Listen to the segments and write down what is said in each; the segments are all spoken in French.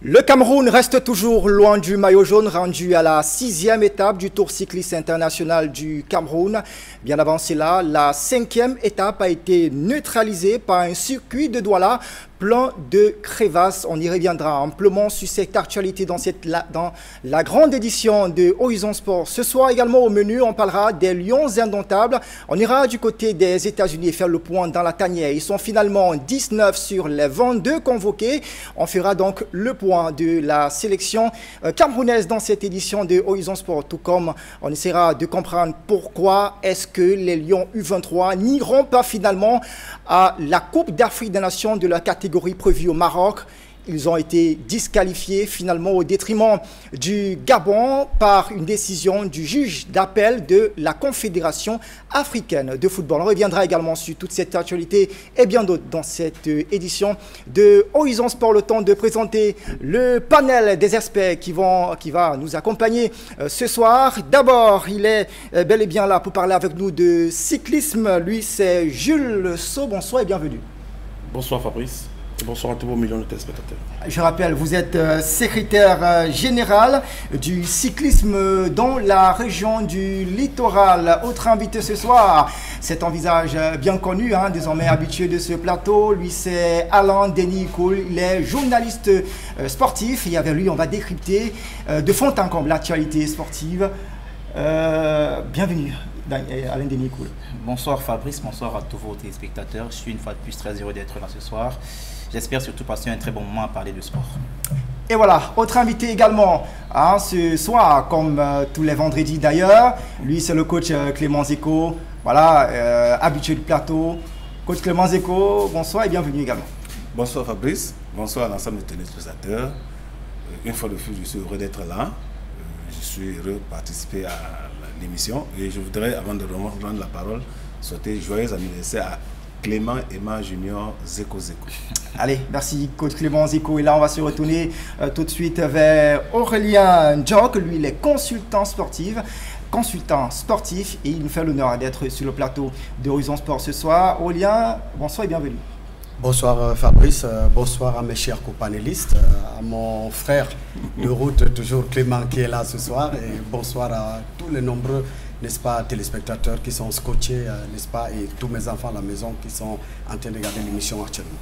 Le Cameroun reste toujours loin du maillot jaune, rendu à la 6e étape du Tour cycliste international du Cameroun. Bien avant cela, la 5e étape a été neutralisée par un circuit de Douala plein de crevasses. On y reviendra amplement sur cette actualité dans la grande édition de Horizon Sport. Ce soir également au menu, on parlera des Lions indomptables. On ira du côté des États-Unis et faire le point dans la tanière. Ils sont finalement 19 sur les 22 convoqués. On fera donc le point de la sélection camerounaise dans cette édition de Horizon Sport, tout comme on essaiera de comprendre pourquoi est-ce que les Lions U23 n'iront pas finalement à la Coupe d'Afrique des Nations de la catégorie prévue au Maroc. Ils ont été disqualifiés finalement au détriment du Gabon par une décision du juge d'appel de la Confédération africaine de football. On reviendra également sur toute cette actualité et bien d'autres dans cette édition de Horizon Sport. Le temps de présenter le panel des experts qui va nous accompagner ce soir. D'abord, il est bel et bien là pour parler avec nous de cyclisme. Lui, c'est Jules Sau. Bonsoir et bienvenue. Bonsoir Fabrice. Bonsoir à tous vos millions de téléspectateurs. Je rappelle, vous êtes secrétaire général du cyclisme dans la région du littoral. Autre invité ce soir, c'est un visage bien connu, désormais habitué de ce plateau. Lui, c'est Alain Denis Koul. Il est journaliste sportif et avec lui, on va décrypter de fond en comble l'actualité sportive. Bienvenue, Alain Denis Koul. Bonsoir Fabrice, bonsoir à tous vos téléspectateurs. Je suis une fois de plus très heureux d'être là ce soir. J'espère surtout passer un très bon moment à parler de sport. Et voilà, autre invité également ce soir, comme tous les vendredis d'ailleurs. Lui, c'est le coach Clément Zeko. Voilà, habitué du plateau. Coach Clément Zeko, bonsoir et bienvenue également. Bonsoir Fabrice, bonsoir à l'ensemble des téléspectateurs. Une fois de plus, je suis heureux d'être là. Je suis heureux de participer à l'émission. Et je voudrais, avant de reprendre la parole, souhaiter joyeux anniversaire à Clément Emma Junior Zeko. Allez, merci coach Clément Zeko. Et là, on va se retourner tout de suite vers Aurélien Djok. Lui, il est consultant sportif et il nous fait l'honneur d'être sur le plateau de Horizon Sport ce soir. Aurélien, bonsoir et bienvenue. Bonsoir Fabrice, bonsoir à mes chers co-panélistes, à mon frère de route, toujours Clément qui est là ce soir, et bonsoir à tous les nombreux, n'est-ce pas, téléspectateurs qui sont scotchés, n'est-ce pas, et tous mes enfants à la maison qui sont en train de regarder l'émission actuellement.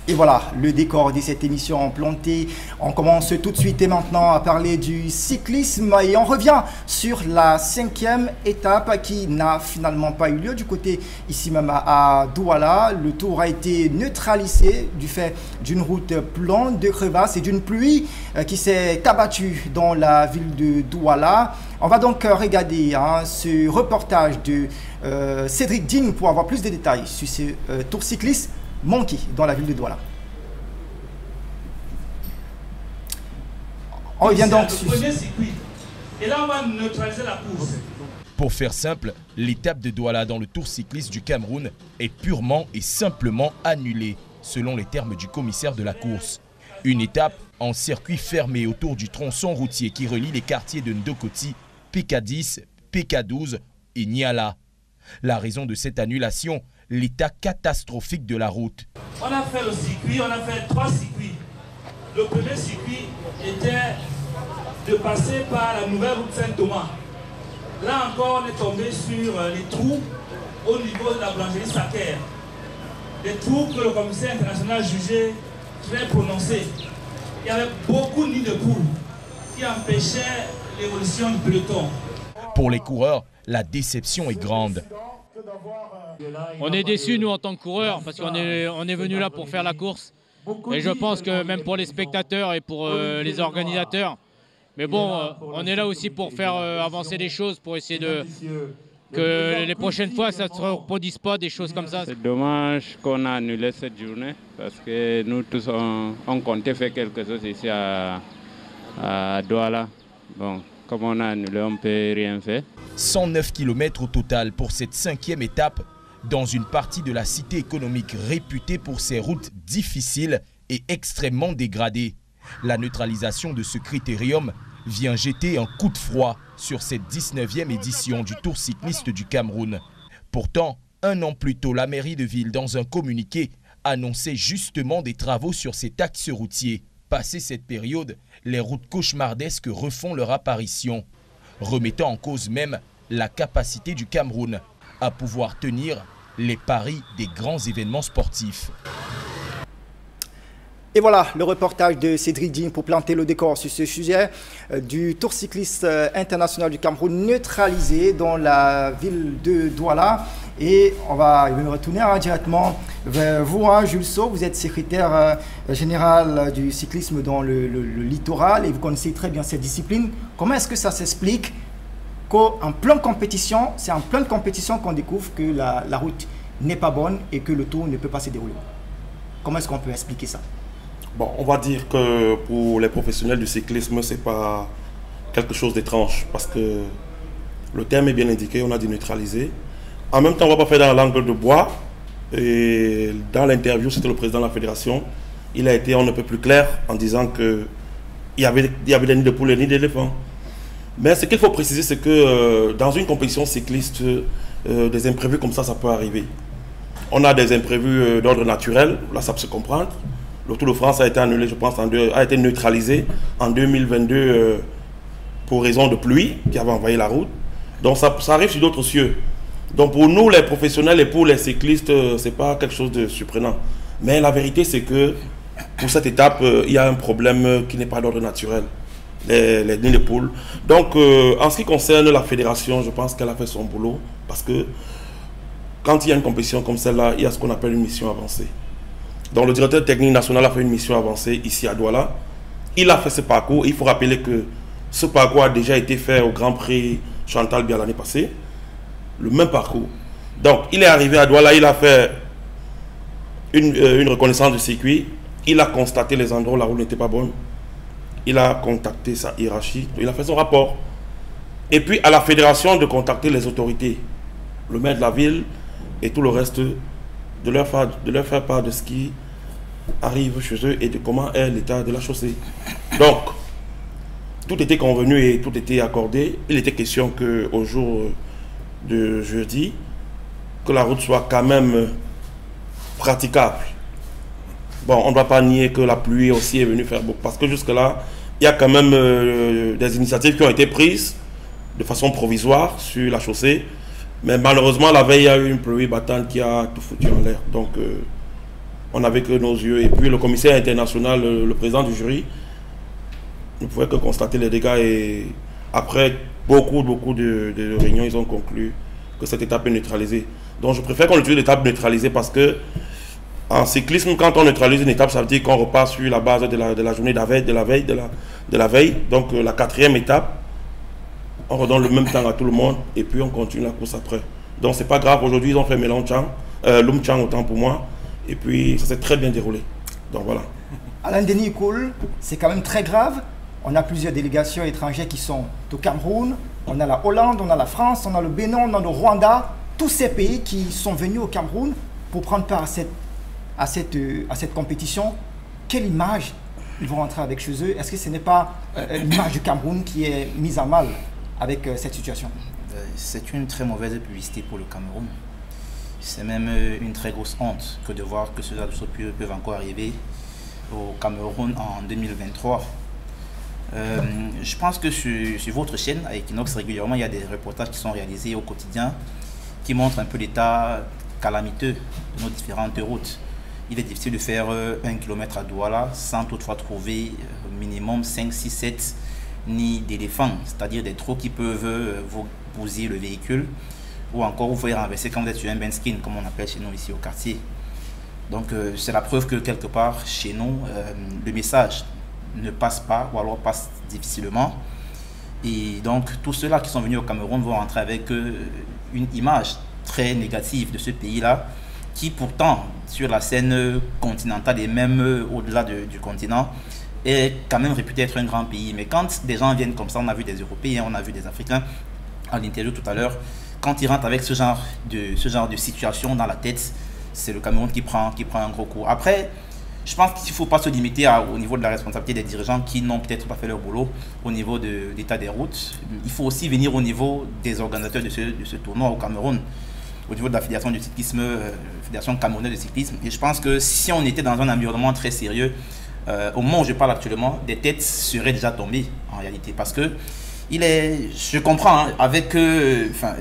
Et voilà, le décor de cette émission planté. On commence tout de suite et maintenant à parler du cyclisme et on revient sur la 5e étape qui n'a finalement pas eu lieu du côté ici même à Douala. Le tour a été neutralisé du fait d'une route pleine de crevasses et d'une pluie qui s'est abattue dans la ville de Douala. On va donc regarder ce reportage de Cédric Digne pour avoir plus de détails sur ce tour cycliste Monkey dans la ville de Douala. On revient donc sur le premier circuit. Et là, on va neutraliser la course. Pour faire simple, l'étape de Douala dans le Tour cycliste du Cameroun est purement et simplement annulée, selon les termes du commissaire de la course. Une étape en circuit fermé autour du tronçon routier qui relie les quartiers de Ndokoti, PK10, PK12 et Niala. La raison de cette annulation, l'état catastrophique de la route. On a fait le circuit, on a fait 3 circuits. Le premier circuit était de passer par la nouvelle route Saint-Thomas. Là encore, on est tombé sur les trous au niveau de la boulangerie Saker. Des trous que le commissaire international jugeait très prononcés. Il y avait beaucoup de nids de poules qui empêchaient l'évolution du peloton. Pour les coureurs, la déception est grande. On est déçus, nous, en tant que coureurs, parce qu'on est venu là pour faire la course. Et je pense que même pour les spectateurs et pour les organisateurs. Mais bon, on est là aussi pour faire avancer les choses, pour essayer que les prochaines fois, ça ne se reproduise pas, des choses comme ça. C'est dommage qu'on a annulé cette journée, parce que nous tous, on comptait faire quelque chose ici à Douala. Bon, comme on a annulé, on ne peut rien faire. 109 km au total pour cette 5e étape dans une partie de la cité économique réputée pour ses routes difficiles et extrêmement dégradées. La neutralisation de ce critérium vient jeter un coup de froid sur cette 19e édition du Tour cycliste du Cameroun. Pourtant, un an plus tôt, la mairie de ville, dans un communiqué, annonçait justement des travaux sur cet axe routier. Passé cette période, les routes cauchemardesques refont leur apparition, remettant en cause même la capacité du Cameroun à pouvoir tenir les paris des grands événements sportifs. Et voilà le reportage de Cédric Digne pour planter le décor sur ce sujet du Tour cycliste international du Cameroun neutralisé dans la ville de Douala. Et on va retourner directement vers vous, Jules Saut. Vous êtes secrétaire général du cyclisme dans le littoral et vous connaissez très bien cette discipline. Comment est-ce que ça s'explique qu'en pleine compétition, c'est en pleine compétition qu'on découvre que la route n'est pas bonne et que le tour ne peut pas se dérouler? Comment est-ce qu'on peut expliquer ça? Bon, on va dire que pour les professionnels du cyclisme, ce n'est pas quelque chose d'étrange parce que le terme est bien indiqué, on a dit neutraliser. En même temps, on ne va pas faire dans la langue de bois. Et dans l'interview, c'était le président de la fédération. Il a été on ne peut plus clair en disant qu'il y avait des nids de poules et des nids d'éléphants. Mais ce qu'il faut préciser, c'est que dans une compétition cycliste, des imprévus comme ça peut arriver. On a des imprévus d'ordre naturel, là ça peut se comprendre. Le Tour de France a été annulé, je pense, a été neutralisé en 2022 pour raison de pluie qui avait envahi la route. Donc ça arrive sur d'autres cieux. Donc pour nous, les professionnels et pour les cyclistes, ce n'est pas quelque chose de surprenant. Mais la vérité, c'est que pour cette étape, il y a un problème qui n'est pas d'ordre naturel, les nids de poules. Donc en ce qui concerne la fédération, je pense qu'elle a fait son boulot parce que quand il y a une compétition comme celle-là, il y a ce qu'on appelle une mission avancée. Donc le directeur technique national a fait une mission avancée ici à Douala. Il a fait ce parcours. Il faut rappeler que ce parcours a déjà été fait au Grand Prix Chantal Biya l'année passée. Le même parcours. Donc il est arrivé à Douala, il a fait une reconnaissance du circuit. Il a constaté les endroits où la route n'était pas bonne. Il a contacté sa hiérarchie. Il a fait son rapport. Et puis à la fédération de contacter les autorités, le maire de la ville et tout le reste, de leur faire part de ce qui arrive chez eux et de comment est l'état de la chaussée. Donc, tout était convenu et tout était accordé. Il était question qu'au jour de jeudi, que la route soit quand même praticable. Bon, on ne doit pas nier que la pluie aussi est venue faire beaucoup, parce que jusque-là, il y a quand même des initiatives qui ont été prises de façon provisoire sur la chaussée. Mais malheureusement, la veille, il y a eu une pluie battante qui a tout foutu en l'air. Donc, on n'avait que nos yeux. Et puis, le commissaire international, le président du jury, ne pouvait que constater les dégâts. Et après beaucoup de réunions, ils ont conclu que cette étape est neutralisée. Donc, je préfère qu'on utilise l'étape neutralisée parce que en cyclisme, quand on neutralise une étape, ça veut dire qu'on repart sur la base de la journée de la veille. Donc, la quatrième étape, on redonne le même temps à tout le monde et puis on continue la course après. Donc c'est pas grave, aujourd'hui ils ont fait Lumchang autant pour moi et puis ça s'est très bien déroulé. Donc voilà. Alain Denis Koul, c'est quand même très grave. On a plusieurs délégations étrangères qui sont au Cameroun, on a la Hollande, on a la France, on a le Bénin, on a le Rwanda, tous ces pays qui sont venus au Cameroun pour prendre part à cette compétition. Quelle image ils vont rentrer avec chez eux? Est-ce que ce n'est pas l'image du Cameroun qui est mise à mal avec cette situation? C'est une très mauvaise publicité pour le Cameroun. C'est même une très grosse honte que de voir que ce genre de choses peuvent encore arriver au Cameroun en 2023. Je pense que sur votre chaîne, à Equinox, régulièrement, il y a des reportages qui sont réalisés au quotidien qui montrent un peu l'état calamiteux de nos différentes routes. Il est difficile de faire 1 km à Douala sans toutefois trouver minimum 5, 6, 7 nids d'éléphants, c'est-à-dire des trous qui peuvent vous bousiller le véhicule ou encore vous pouvez renverser quand vous êtes sur un benskin, comme on appelle chez nous ici au quartier. Donc c'est la preuve que quelque part chez nous, le message ne passe pas ou alors passe difficilement. Et donc tous ceux-là qui sont venus au Cameroun vont rentrer avec une image très négative de ce pays-là, qui pourtant sur la scène continentale et même au-delà du continent est quand même réputé être un grand pays. Mais quand des gens viennent comme ça, on a vu des Européens, on a vu des Africains à l'interview tout à l'heure, quand ils rentrent avec ce genre de situation dans la tête, c'est le Cameroun qui prend un gros coup. Après, je pense qu'il ne faut pas se limiter au niveau de la responsabilité des dirigeants qui n'ont peut-être pas fait leur boulot au niveau de l'état des routes. Il faut aussi venir au niveau des organisateurs de ce tournoi au Cameroun, au niveau de la fédération du cyclisme, fédération camerounaise de cyclisme. Et je pense que si on était dans un environnement très sérieux, au moment où je parle actuellement, des têtes seraient déjà tombées en réalité. Parce que je comprends, hein,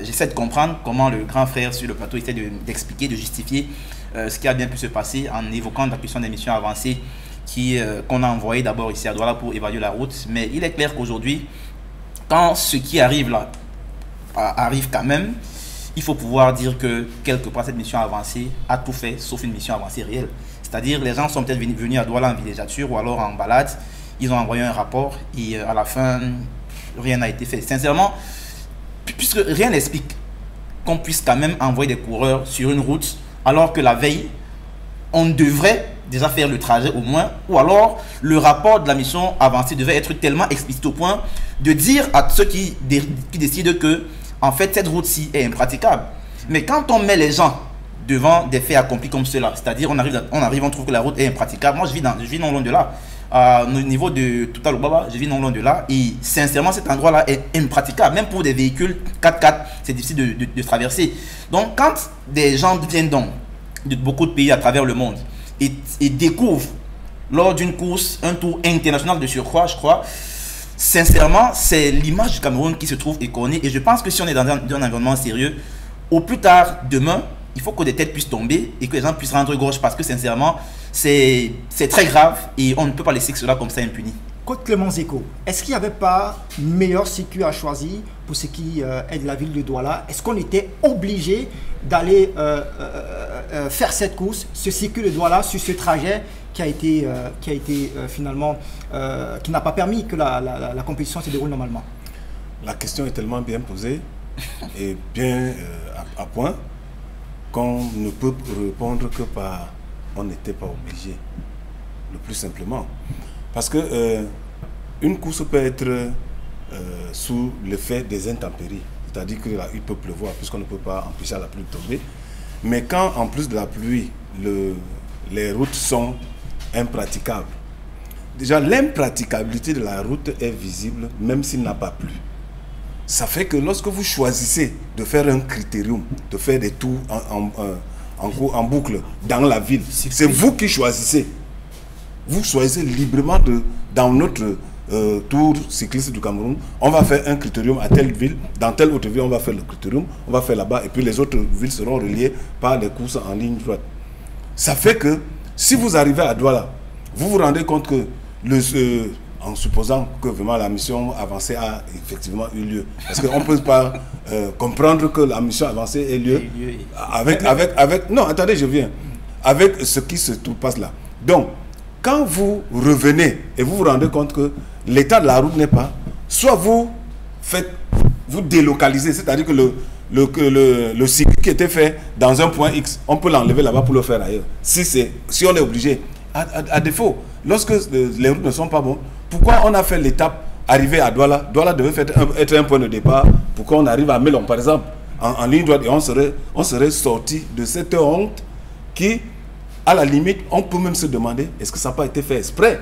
j'essaie de comprendre comment le grand frère sur le plateau essaie d'expliquer, de justifier ce qui a bien pu se passer en évoquant la question des missions avancées qu'on a envoyées d'abord ici à Douala pour évaluer la route. Mais il est clair qu'aujourd'hui, quand ce qui arrive là arrive quand même, il faut pouvoir dire que quelque part cette mission avancée a tout fait sauf une mission avancée réelle. C'est-à-dire les gens sont peut-être venus à Douala en villégiature ou alors en balade, ils ont envoyé un rapport et à la fin rien n'a été fait. Sincèrement, puisque rien n'explique qu'on puisse quand même envoyer des coureurs sur une route alors que la veille on devrait déjà faire le trajet au moins, ou alors le rapport de la mission avancée devait être tellement explicite au point de dire à ceux qui décident que en fait cette route-ci est impraticable. Mais quand on met les gens devant des faits accomplis comme cela, c'est-à-dire on trouve que la route est impraticable. Moi je vis non loin de là, au niveau de Touta Lubaba, je vis non loin de là, et sincèrement cet endroit-là est impraticable, même pour des véhicules 4x4, c'est difficile de traverser. Donc quand des gens viennent de beaucoup de pays à travers le monde et découvrent lors d'une course un tour international de surcroît, je crois, sincèrement c'est l'image du Cameroun qui se trouve écornée. Et je pense que si on est dans un environnement sérieux, au plus tard demain, il faut que des têtes puissent tomber et que les gens puissent rendre gauche, parce que sincèrement c'est très grave et on ne peut pas laisser cela comme ça impuni. Côte Clément Zeko, est-ce qu'il n'y avait pas meilleur circuit à choisir pour ce qui est de la ville de Douala? Est-ce qu'on était obligé d'aller faire cette course, ce circuit de Douala, sur ce trajet qui a été finalement, qui n'a pas permis que la compétition se déroule normalement? La question est tellement bien posée et bien à point qu'on ne peut répondre que par on n'était pas obligé, le plus simplement. Parce que une course peut être sous l'effet des intempéries, c'est-à-dire qu'il peut pleuvoir puisqu'on ne peut pas empêcher la pluie de tomber. Mais quand en plus de la pluie, les routes sont impraticables, déjà l'impraticabilité de la route est visible même s'il n'a pas plu. Ça fait que lorsque vous choisissez de faire un critérium, de faire des tours en boucle dans la ville, c'est vous qui choisissez. Vous choisissez librement dans notre tour cycliste du Cameroun, on va faire un critérium à telle ville, dans telle autre ville on va faire le critérium, on va faire là-bas et puis les autres villes seront reliées par les courses en ligne droite. Ça fait que si vous arrivez à Douala, vous vous rendez compte que en supposant que vraiment la mission avancée a effectivement eu lieu, parce qu'on ne peut pas comprendre que la mission avancée ait lieu avec non, attendez, je viens, avec ce qui se passe là. Donc, quand vous revenez et vous vous rendez compte que l'état de la route n'est pas, soit vous délocalisez, c'est-à-dire que le circuit qui était fait dans un point X, on peut l'enlever là-bas pour le faire ailleurs. Si on est obligé. À défaut, lorsque les routes ne sont pas bonnes, pourquoi on a fait l'étape arrivée à Douala? Douala devait être un point de départ pour qu'on arrive à Melon, par exemple, en ligne droite, et on serait sorti de cette honte qui, à la limite, on peut même se demander, est-ce que ça n'a pas été fait exprès?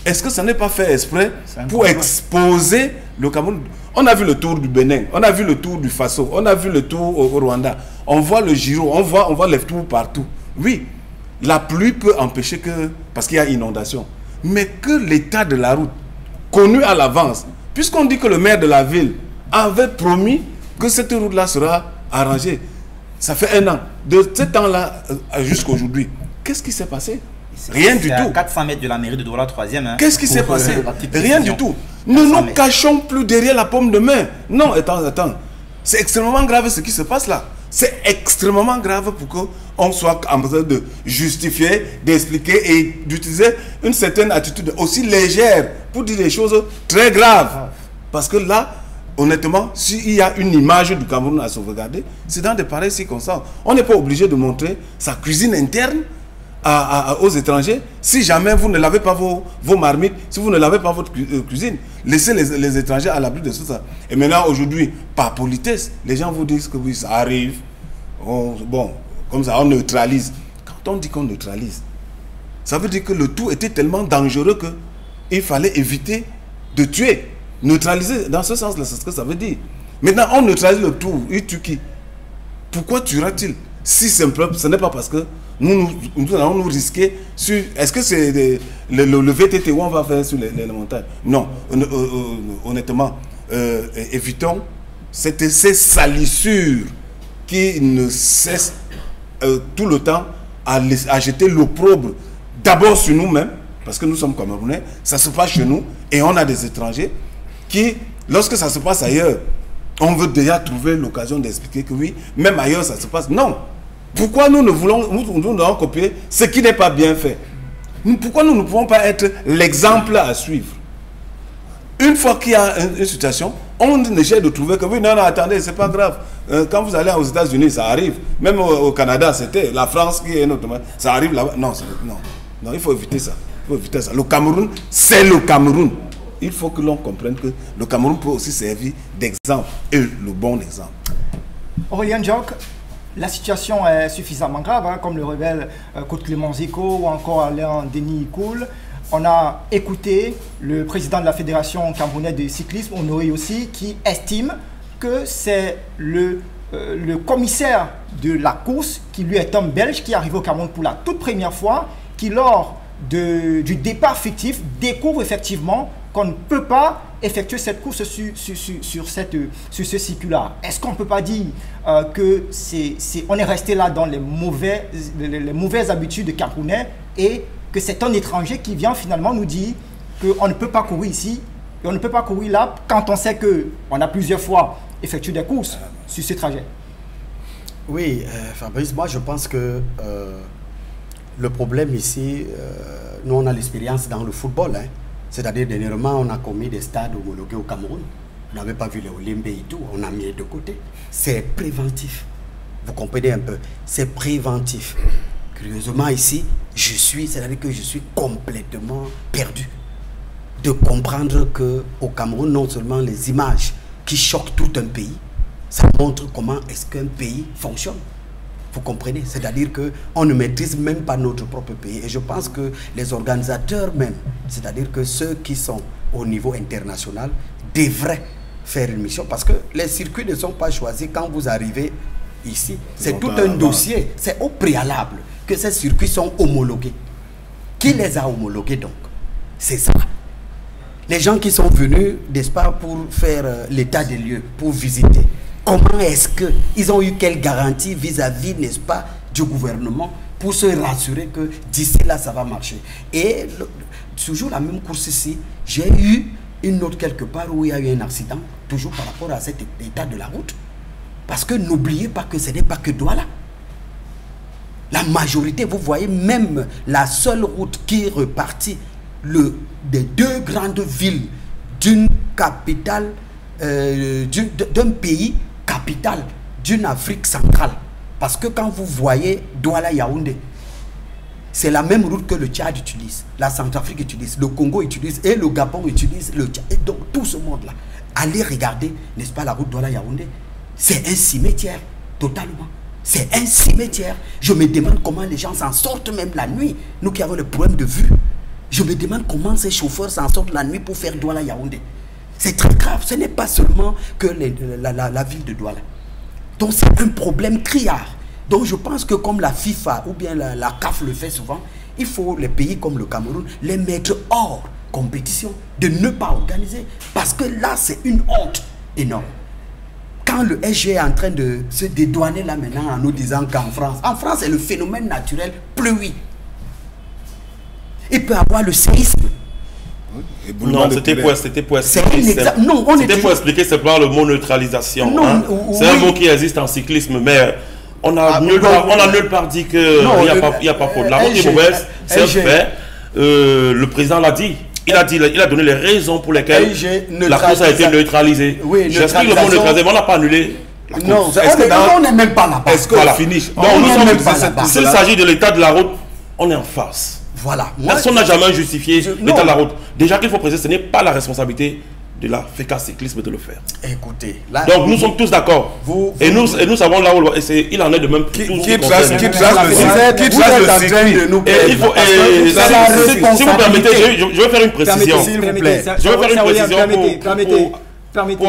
Est-ce que ça n'est pas fait exprès pour exposer le Cameroun? On a vu le tour du Bénin, on a vu le tour du Faso, on a vu le tour au Rwanda, on voit le Giro, on voit les tours partout. Oui, la pluie peut empêcher parce qu'il y a inondation, mais que l'état de la route, connu à l'avance, puisqu'on dit que le maire de la ville avait promis que cette route-là sera arrangée, ça fait 1 an, de ce temps-là jusqu'à aujourd'hui, qu'est-ce qui s'est passé? Rien du tout. 400 mètres de la mairie de Douala 3e. Hein, qu'est-ce qui s'est passé? Rien du tout. Ne nous cachons plus derrière la paume de main. Non, attends. C'est extrêmement grave ce qui se passe là. C'est extrêmement grave pour qu'on soit en mesure de justifier, d'expliquer et d'utiliser une certaine attitude aussi légère pour dire des choses très graves. Parce que là, honnêtement, s'il y a une image du Cameroun à sauvegarder, c'est dans de pareilles circonstances. On n'est pas obligé de montrer sa cuisine interne aux étrangers. Si jamais vous ne lavez pas vos marmites, si vous ne lavez pas votre cuisine, laissez les étrangers à l'abri de tout ça. Et maintenant, aujourd'hui, par politesse, les gens vous disent que oui, ça arrive. Bon, comme ça, on neutralise. Quand on dit qu'on neutralise, ça veut dire que le tout était tellement dangereux qu'il fallait éviter de tuer. Neutraliser, dans ce sens-là, c'est ce que ça veut dire. Maintenant, on neutralise le tout. Il tue qui? Pourquoi tuera-t-il? si simple, ce n'est pas parce que nous allons nous risquer sur... Est-ce que c'est le VTT où on va faire sur les montagnes? Non, honnêtement, évitons ces salissures qui ne cessent tout le temps à jeter l'opprobre d'abord sur nous-mêmes, parce que nous sommes Camerounais, ça se passe chez nous, et on a des étrangers qui, lorsque ça se passe ailleurs, on veut déjà trouver l'occasion d'expliquer que oui, même ailleurs ça se passe. Non. Pourquoi nous devons copier ce qui n'est pas bien fait? Pourquoi nous ne pouvons pas être l'exemple à suivre? Une fois qu'il y a une situation, on essaie de trouver que oui, non, attendez, c'est pas grave. Quand vous allez aux États-Unis, ça arrive. Même au Canada, c'était la France qui est notre... Ça arrive là-bas. Non, il faut éviter ça. Le Cameroun, c'est le Cameroun. Il faut que l'on comprenne que le Cameroun peut aussi servir d'exemple, et le bon exemple. Aurélien Jacques, la situation est suffisamment grave, hein, comme le révèle Claude Clément Zico ou encore Alain Denis Koul. On a écouté le président de la Fédération camerounaise de cyclisme, Honoré aussi, qui estime que c'est le commissaire de la course, qui lui est homme belge, qui arrive au Cameroun pour la toute première fois, qui lors du départ fictif découvre effectivement qu'on ne peut pas effectuer cette course sur ce circuit-là. Est-ce qu'on ne peut pas dire que on est resté là dans les mauvaises habitudes de Camerounais et que c'est un étranger qui vient finalement nous dire qu'on ne peut pas courir ici et on ne peut pas courir là quand on sait qu'on a plusieurs fois effectué des courses sur ce trajet? Oui, Fabrice, moi je pense que le problème ici, nous on a l'expérience dans le football, hein. C'est-à-dire, dernièrement, on a commis des stades homologués au Cameroun. On n'avait pas vu les Olimbe et tout, on a mis de côté. C'est préventif. Vous comprenez un peu? C'est préventif. Curieusement, ici, c'est-à-dire que je suis complètement perdu de comprendre qu'au Cameroun, non seulement les images qui choquent tout un pays, ça montre comment est-ce qu'un pays fonctionne. Vous comprenez? C'est-à-dire qu'on ne maîtrise même pas notre propre pays. Et je pense que les organisateurs même, c'est-à-dire que ceux qui sont au niveau international, devraient faire une mission. Parce que les circuits ne sont pas choisis quand vous arrivez ici. C'est tout un dossier. C'est au préalable que ces circuits sont homologués. Qui les a homologués donc? C'est ça. Les gens qui sont venus, n'est-ce pas, pour faire l'état des lieux, pour visiter. Comment est-ce qu'ils ont eu quelle garantie vis-à-vis, n'est-ce pas, du gouvernement pour se rassurer que d'ici là, ça va marcher? Et toujours la même course ici, j'ai eu une autre quelque part où il y a eu un accident, toujours par rapport à cet état de la route. Parce que n'oubliez pas que ce n'est pas que Douala. La majorité, vous voyez, même la seule route qui est repartie des deux grandes villes d'une capitale, d'un pays capitale d'une Afrique centrale. Parce que quand vous voyez Douala-Yaoundé, c'est la même route que le Tchad utilise, la Centrafrique utilise, le Congo utilise et le Gabon utilise le Tchad. Et donc tout ce monde-là, allez regarder, n'est-ce pas, la route Douala-Yaoundé, c'est un cimetière, totalement. C'est un cimetière. Je me demande comment les gens s'en sortent même la nuit. Nous qui avons le problème de vue, je me demande comment ces chauffeurs s'en sortent la nuit pour faire Douala-Yaoundé. C'est très grave. Ce n'est pas seulement que la ville de Douala. Donc c'est un problème criard. Donc je pense que comme la FIFA ou bien la CAF le fait souvent, il faut les pays comme le Cameroun les mettre hors compétition, de ne pas organiser. Parce que là, c'est une honte énorme. Quand le SG est en train de se dédouaner là maintenant en nous disant qu'en France, c'est le phénomène naturel pluie. Il peut avoir le séisme. Non, c'était pour expliquer simplement le mot neutralisation. Hein. C'est un mot qui existe en cyclisme, mais on a nulle part dit qu'il n'y a pas faute. La route est mauvaise, c'est un fait. Le président l'a dit. Il a donné les raisons pour lesquelles la course a été neutralisée. Oui, j'explique le mot neutralisé, mais on n'a pas annulé. Non, on n'est même pas là-bas. Est-ce que la finish? S'il s'agit de l'état de la route, on est en face. Voilà. Personne n'a jamais justifié l'état de la route. Déjà qu'il faut préciser, ce n'est pas la responsabilité de la FECA cyclisme de le faire. Écoutez, là, donc nous sommes tous d'accord. Et nous savons là où il en est de même. Si vous permettez, je vais faire une précision. Je vais faire une précision Permettez...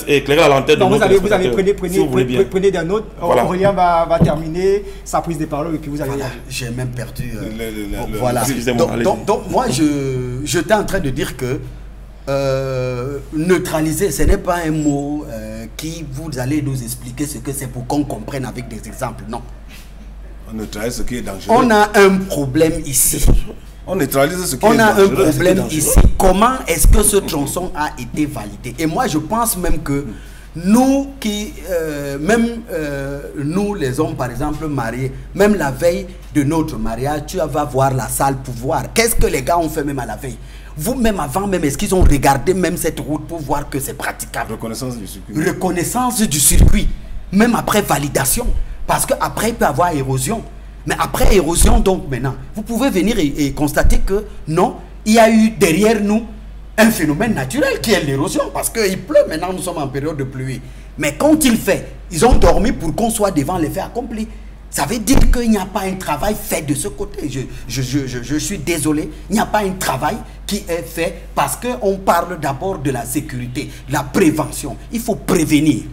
éclairer la lanterne de notre téléspectateur. Prenez d'un autre. Voilà. Aurélien va terminer sa prise de parole et puis vous allez... Voilà, j'ai même perdu... voilà. Donc moi, j'étais en train de dire que neutraliser, ce n'est pas un mot qui vous allez nous expliquer ce que c'est pour qu'on comprenne avec des exemples. Non. On neutralise ce qui est dangereux. On a un problème ici. On neutralise ce qui est dangereux. On a un problème ici. Comment est-ce que ce tronçon a été validé? Et moi, je pense même que nous qui, nous les hommes par exemple mariés, même la veille de notre mariage, tu vas voir la salle pour voir. Qu'est-ce que les gars ont fait même à la veille? Vous-même avant même, est-ce qu'ils ont regardé même cette route pour voir que c'est praticable? Reconnaissance du circuit. Reconnaissance du circuit, même après validation. Parce qu'après, il peut y avoir érosion. Mais après érosion, donc maintenant, vous pouvez venir et constater que non, il y a eu derrière nous un phénomène naturel qui est l'érosion. Parce qu'il pleut, maintenant nous sommes en période de pluie. Mais quand il fait, ils ont dormi pour qu'on soit devant les faits accomplis. Ça veut dire qu'il n'y a pas un travail fait de ce côté. Je suis désolé, il n'y a pas un travail qui est fait parce qu'on parle d'abord de la sécurité, de la prévention. Il faut prévenir.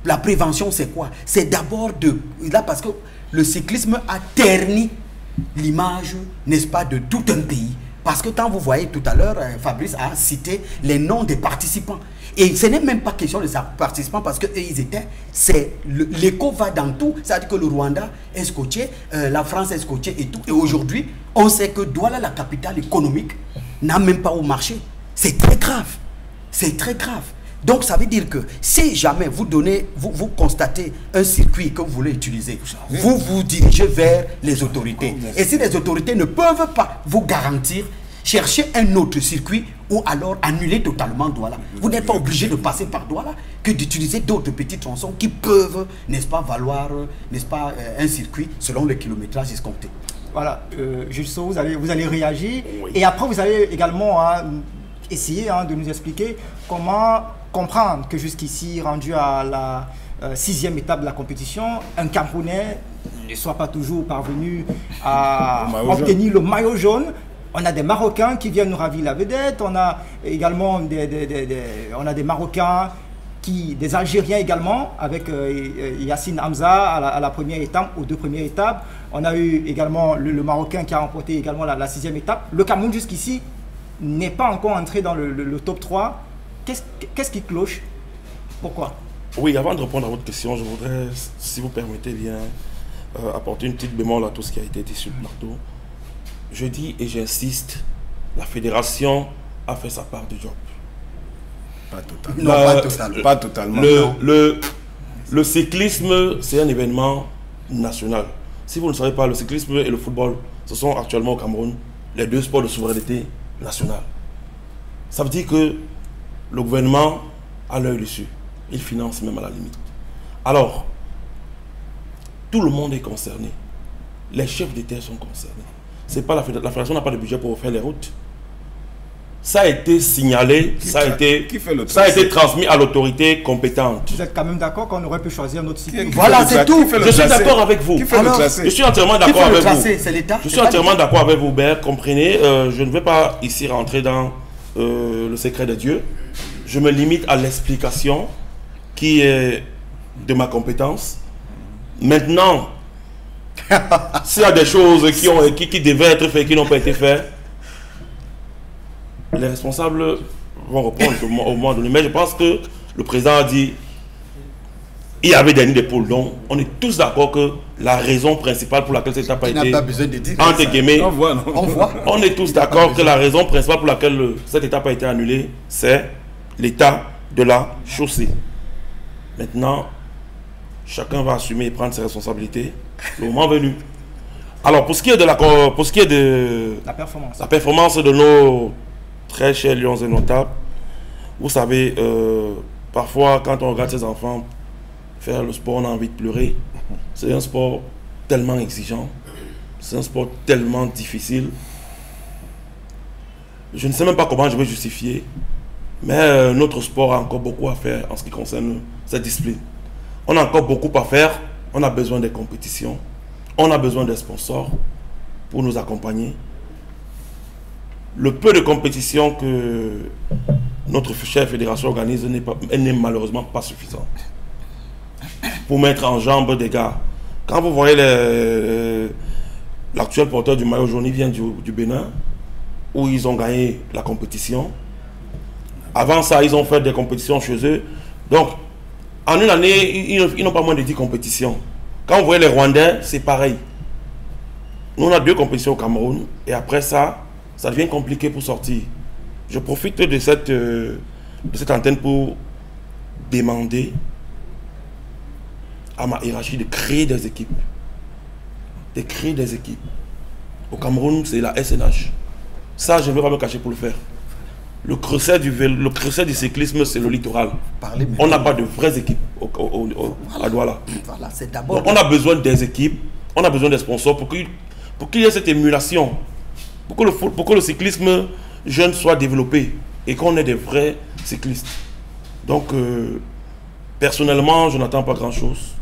La prévention, c'est quoi? C'est d'abord de... Là, parce que le cyclisme a terni l'image, n'est-ce pas, de tout un pays. Parce que quand vous voyez tout à l'heure, Fabrice a cité les noms des participants. Et ce n'est même pas question de ces participants parce qu'ils étaient... L'écho va dans tout. C'est-à-dire que le Rwanda est scotché, la France est scotchée et tout. Et aujourd'hui, on sait que Douala, la capitale économique, n'a même pas au marché. C'est très grave. C'est très grave. Donc ça veut dire que si jamais vous constatez un circuit que vous voulez utiliser, vous vous dirigez vers les autorités. Et si les autorités ne peuvent pas vous garantir, cherchez un autre circuit ou alors annuler totalement Douala. Vous n'êtes pas obligé de passer par Douala que d'utiliser d'autres petits tronçons qui peuvent, n'est-ce pas, valoir, n'est-ce pas, un circuit selon le kilométrage escompté. Voilà, Jusceau, vous allez réagir. Oui. Et après, vous allez également essayer de nous expliquer comment comprendre que jusqu'ici, rendu à la 6e étape de la compétition, un Camerounais ne soit pas toujours parvenu à obtenir le maillot jaune. On a des Marocains qui viennent nous ravir la vedette. On a également des Marocains, des Algériens également, avec Yassine Hamza à la première étape, aux 2 premières étapes. On a eu également le Marocain qui a remporté également la 6e étape. Le Cameroun jusqu'ici n'est pas encore entré dans le top 3. Qu'est-ce qui cloche? Pourquoi? Oui, avant de répondre à votre question, je voudrais, si vous permettez bien, apporter une petite bémol à tout ce qui a été dit sur le plateau. Je dis et j'insiste, la fédération a fait sa part du job. Pas totalement. Non, pas totalement. Le cyclisme, c'est un événement national. Si vous ne savez pas, le cyclisme et le football, ce sont actuellement au Cameroun les 2 sports de souveraineté nationale. Ça veut dire que le gouvernement a l'œil dessus. Il finance même à la limite. Alors, tout le monde est concerné. Les chefs d'État sont concernés. C'est pas la fédération n'a pas de budget pour faire les routes. Ça a été signalé, ça a été transmis à l'autorité compétente. Vous êtes quand même d'accord qu'on aurait pu choisir notre site? Voilà, c'est tout. Je suis d'accord avec vous. Je suis entièrement d'accord avec vous. C'est l'État. Je suis entièrement d'accord avec vous, Bert. Comprenez, je ne vais pas ici rentrer dans le secret de Dieu. Je me limite à l'explication qui est de ma compétence. Maintenant, s'il y a des choses qui devaient être faites et qui n'ont pas été faites, les responsables vont répondre au moment donné. Mais je pense que le président a dit il y avait des nids de poules. Donc, on est tous d'accord que la raison principale pour laquelle cette étape a été entre guillemets, on est tous d'accord que la raison principale pour laquelle cette étape a été annulée, c'est l'état de la chaussée. Maintenant, chacun va assumer et prendre ses responsabilités le moment venu. Alors, pour ce qui est de la performance de nos très chers lions et notables, vous savez, parfois quand on regarde ces enfants faire le sport, on a envie de pleurer. C'est un sport tellement exigeant, c'est un sport tellement difficile. Je ne sais même pas comment je vais justifier, mais notre sport a encore beaucoup à faire en ce qui concerne cette discipline. On a encore beaucoup à faire, on a besoin des compétitions, on a besoin des sponsors pour nous accompagner. le peu de compétition que notre chère fédération organise n'est malheureusement pas suffisant pour mettre en jambe des gars. Quand vous voyez l'actuel porteur du maillot jaune, il vient du Bénin, où ils ont gagné la compétition. Avant ça, ils ont fait des compétitions chez eux. Donc, en une année, ils n'ont pas moins de 10 compétitions. Quand vous voyez les Rwandais, c'est pareil. Nous, on a 2 compétitions au Cameroun, et après ça, ça devient compliqué pour sortir. Je profite de cette antenne pour demander à ma hiérarchie de créer des équipes. De créer des équipes. Au Cameroun, c'est la SNH. Ça, je ne vais pas me cacher pour le faire. Le creuset du cyclisme, c'est le littoral. On n'a pas de vraies équipes à Douala. Voilà, donc, on a besoin des équipes, on a besoin des sponsors pour qu'il y ait cette émulation. Pour que le cyclisme jeune soit développé et qu'on ait des vrais cyclistes. Donc, personnellement, je n'attends pas grand-chose.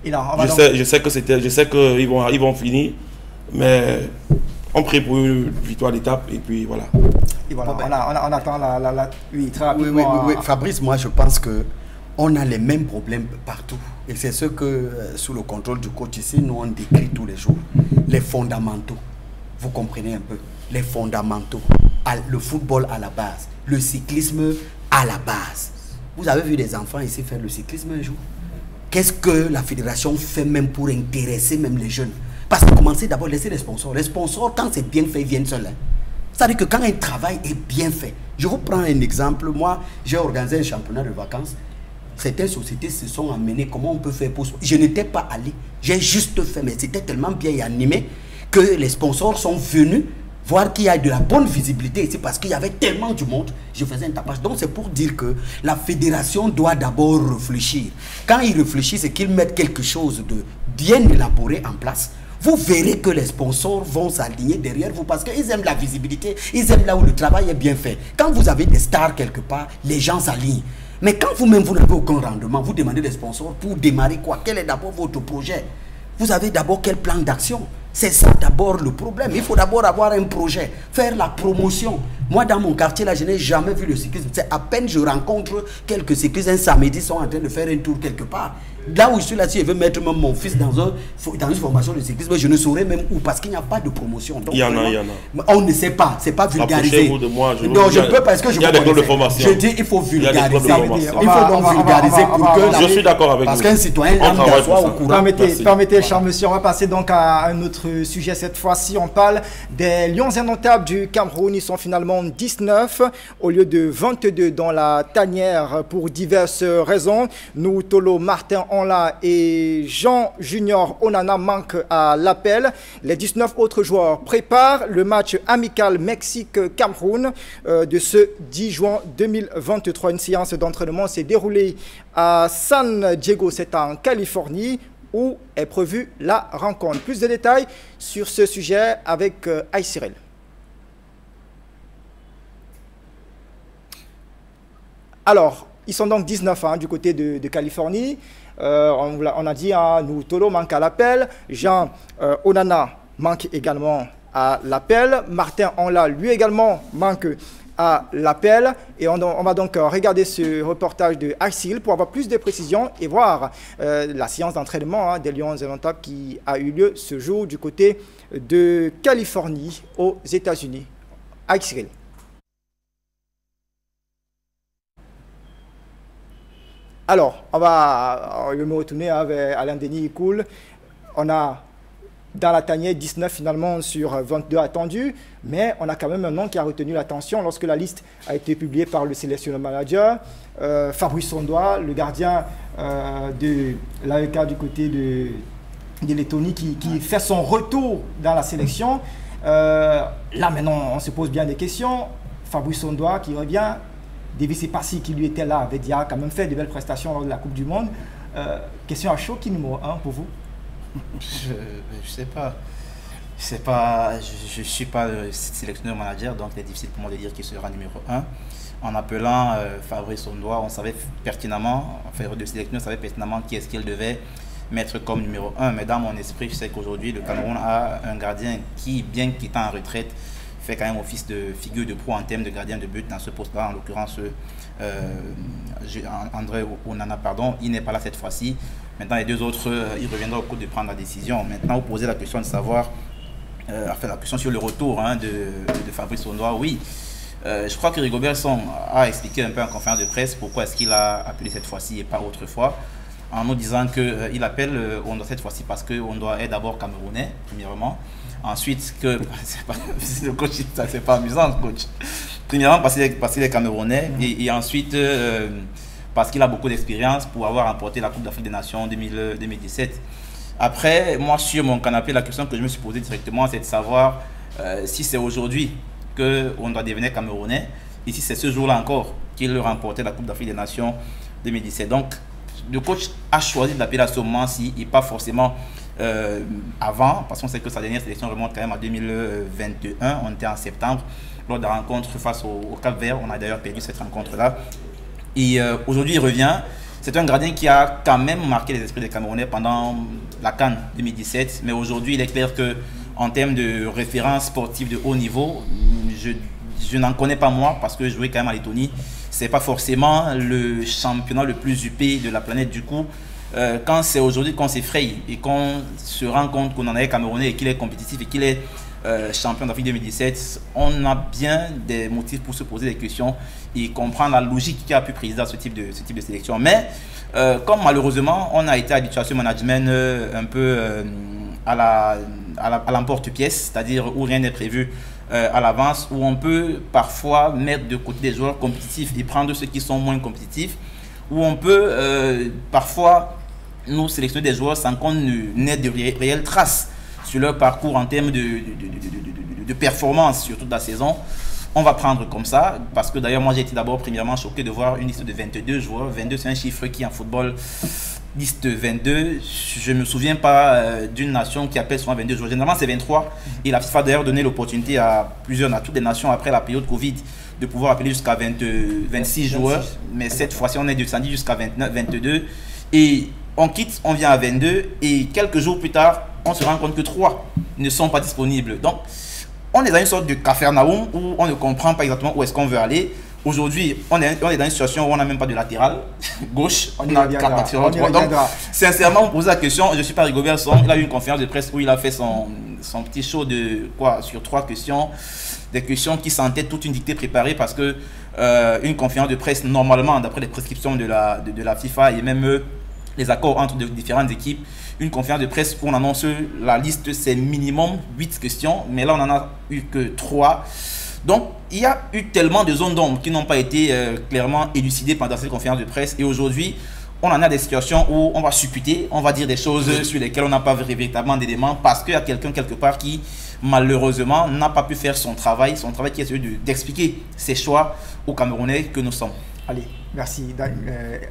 Je sais qu'ils vont finir, mais on prie pour une victoire d'étape et puis voilà. Et voilà, on attend oui, très rapidement. Oui, Fabrice, moi je pense qu'on a les mêmes problèmes partout. Et c'est ce que, sous le contrôle du coach ici, nous on décrit tous les jours. Les fondamentaux. Vous comprenez un peu? Les fondamentaux. Le football à la base. Le cyclisme à la base. Vous avez vu des enfants ici faire le cyclisme un jour? Qu'est-ce que la fédération fait même pour intéresser même les jeunes? Parce que commencez d'abord à laisser les sponsors. Les sponsors, quand c'est bien fait, ils viennent seuls. C'est-à-dire que quand un travail est bien fait, je vous prends un exemple. Moi, j'ai organisé un championnat de vacances. Certaines sociétés se sont amenées. Comment on peut faire pour... Je n'étais pas allé. J'ai juste fait, mais c'était tellement bien animé que les sponsors sont venus voir qu'il y a de la bonne visibilité ici parce qu'il y avait tellement du monde. Je faisais un tapage. Donc c'est pour dire que la fédération doit d'abord réfléchir. Quand ils réfléchissent et qu'ils mettent quelque chose de bien élaboré en place, vous verrez que les sponsors vont s'aligner derrière vous parce qu'ils aiment la visibilité, ils aiment là où le travail est bien fait. Quand vous avez des stars quelque part, les gens s'alignent. Mais quand vous-même, vous n'avez aucun rendement, vous demandez des sponsors pour démarrer quoi? Quel est d'abord votre projet? Vous avez d'abord quel plan d'action? C'est ça d'abord le problème. Il faut d'abord avoir un projet, faire la promotion. Moi, dans mon quartier, là, je n'ai jamais vu le cyclisme. C'est à peine je rencontre quelques cyclistes un samedi, sont en train de faire un tour quelque part. Là où je suis là, si je veux mettre même mon fils dans une formation de cyclisme, je ne saurais même où, parce qu'il n'y a pas de promotion. Donc, il y en a. On ne sait pas, c'est pas vulgarisé. Approchez-vous de moi, non, je peux parce que je je dis il faut vulgariser. Il faut donc vulgariser pour que... Je suis d'accord avec vous. Parce qu'un citoyen lambda soit au courant. Permettez, cher monsieur, on va passer donc à un autre sujet. Cette fois-ci, on parle des Lions indomptables du Cameroun. Ils sont finalement 19 au lieu de 22 dans la tanière pour diverses raisons. Nous, Tolo, Martin Onla et Jean Junior Onana manquent à l'appel. Les 19 autres joueurs préparent le match amical Mexique-Cameroun de ce 10 juin 2023. Une séance d'entraînement s'est déroulée à San Diego, c'est en Californie, où est prévue la rencontre. Plus de détails sur ce sujet avec Aïssirel. Alors, ils sont donc 19 du côté de Californie. On a dit, nous, Tolo manque à l'appel. Jean Onana manque également à l'appel. Martin Onla, lui également, manque à l'appel. Et on va donc regarder ce reportage de Axil pour avoir plus de précisions et voir la séance d'entraînement des Lions indomptables qui a eu lieu ce jour du côté de Californie aux États-Unis. Axil. Alors, je vais me retourner avec Alain Denis Cool. On a dans la tanière 19 finalement sur 22 attendus, mais on a quand même un nom qui a retenu l'attention lorsque la liste a été publiée par le sélectionneur manager. Fabrice Ondoa, le gardien de l'AEK du côté de Lettonie qui fait son retour dans la sélection. Là maintenant, on se pose bien des questions. Fabrice Ondoa qui revient. Davis Passy qui lui était là avait déjà quand même fait de belles prestations lors de la Coupe du Monde. Question à chaud, qui numéro 1 pour vous? Je sais pas. Je ne suis pas le sélectionneur manager, donc c'est difficile pour moi de dire qui sera numéro 1. En appelant Fabrice Ondoa, on savait pertinemment, enfin le sélectionneur savait pertinemment qui est-ce qu'il devait mettre comme numéro 1. Mais dans mon esprit, je sais qu'aujourd'hui, le Cameroun a un gardien qui, bien qu'étant en retraite, fait quand même office de figure de pro en termes de gardien de but dans ce poste-là, en l'occurrence André Onana, pardon, il n'est pas là cette fois-ci. Maintenant, les deux autres, il reviendra au cours de prendre la décision. Maintenant, vous posez la question de savoir, enfin la question sur le retour de Fabrice Ondoa, oui. Je crois que Rigobert Song a expliqué un peu en conférence de presse pourquoi est-ce qu'il a appelé cette fois-ci et pas autrefois, en nous disant qu'il appelle Ondoa cette fois-ci parce qu'Ondoa est d'abord camerounais, premièrement. Ensuite, que le coach, ça c'est pas amusant, coach. Premièrement, parce qu'il est camerounais, et ensuite, parce qu'il a beaucoup d'expérience pour avoir remporté la Coupe d'Afrique des Nations 2017. Après, moi, sur mon canapé, la question que je me suis posée directement, c'est de savoir si c'est aujourd'hui qu'on doit devenir camerounais, et si c'est ce jour-là encore qu'il remportait la Coupe d'Afrique des Nations 2017. Donc, le coach a choisi de l'appeler à ce moment-ci, et pas forcément avant, parce qu'on sait que sa dernière sélection remonte quand même à 2021, on était en septembre, lors de la rencontre face au Cap-Vert. On a d'ailleurs perdu cette rencontre-là. Et aujourd'hui, il revient. C'est un gardien qui a quand même marqué les esprits des Camerounais pendant la CAN 2017. Mais aujourd'hui, il est clair qu'en termes de référence sportive de haut niveau, je n'en connais pas moi, parce que jouer quand même à Lettonie, c'est pas forcément le championnat le plus huppé de la planète. Du coup, quand c'est aujourd'hui qu'on s'effraie et qu'on se rend compte qu'on en est Camerounais et qu'il est compétitif et qu'il est champion d'Afrique 2017, on a bien des motifs pour se poser des questions et comprendre la logique qui a pu présider à ce type de sélection. Mais comme malheureusement on a été habitué à ce management un peu à l'emporte-pièce, c'est-à-dire où rien n'est prévu à l'avance, où on peut parfois mettre de côté des joueurs compétitifs et prendre ceux qui sont moins compétitifs, où on peut parfois nous sélectionner des joueurs sans qu'on n'ait de réelles traces sur leur parcours en termes de performance, surtout de la saison. On va prendre comme ça, parce que d'ailleurs moi j'ai été d'abord premièrement choqué de voir une liste de 22 joueurs. 22 c'est un chiffre qui en football, liste 22, je ne me souviens pas d'une nation qui appelle souvent 22 joueurs. Généralement c'est 23, et la FIFA a d'ailleurs donné l'opportunité à toutes les nations après la période Covid de pouvoir appeler jusqu'à 26 joueurs, mais cette fois-ci on est descendu jusqu'à 29, 22, et on vient à 22, et quelques jours plus tard on se rend compte que 3 ne sont pas disponibles. Donc, on est dans une sorte de Capharnaüm où on ne comprend pas exactement où est-ce qu'on veut aller. Aujourd'hui, on est dans une situation où on n'a même pas de latéral gauche, on a 4 latéraux droits. Donc, sincèrement, on pose la question, je ne suis pas Rigobert Song, il a eu une conférence de presse où il a fait son petit show sur 3 questions, des questions qui sentaient toute une dictée préparée, parce que une conférence de presse, normalement, d'après les prescriptions de la FIFA et même les accords entre différentes équipes, une conférence de presse où on annonce la liste, c'est minimum 8 questions, mais là on en a eu que 3. Donc il y a eu tellement de zones d'ombre qui n'ont pas été clairement élucidées pendant cette conférence de presse, et aujourd'hui on en a des situations où on va supputer, on va dire des choses sur lesquelles on n'a pas véritablement d'éléments, parce qu'il y a quelqu'un quelque part qui malheureusement n'a pas pu faire son travail qui est celui d'expliquer ses choix aux Camerounais que nous sommes. Allez, merci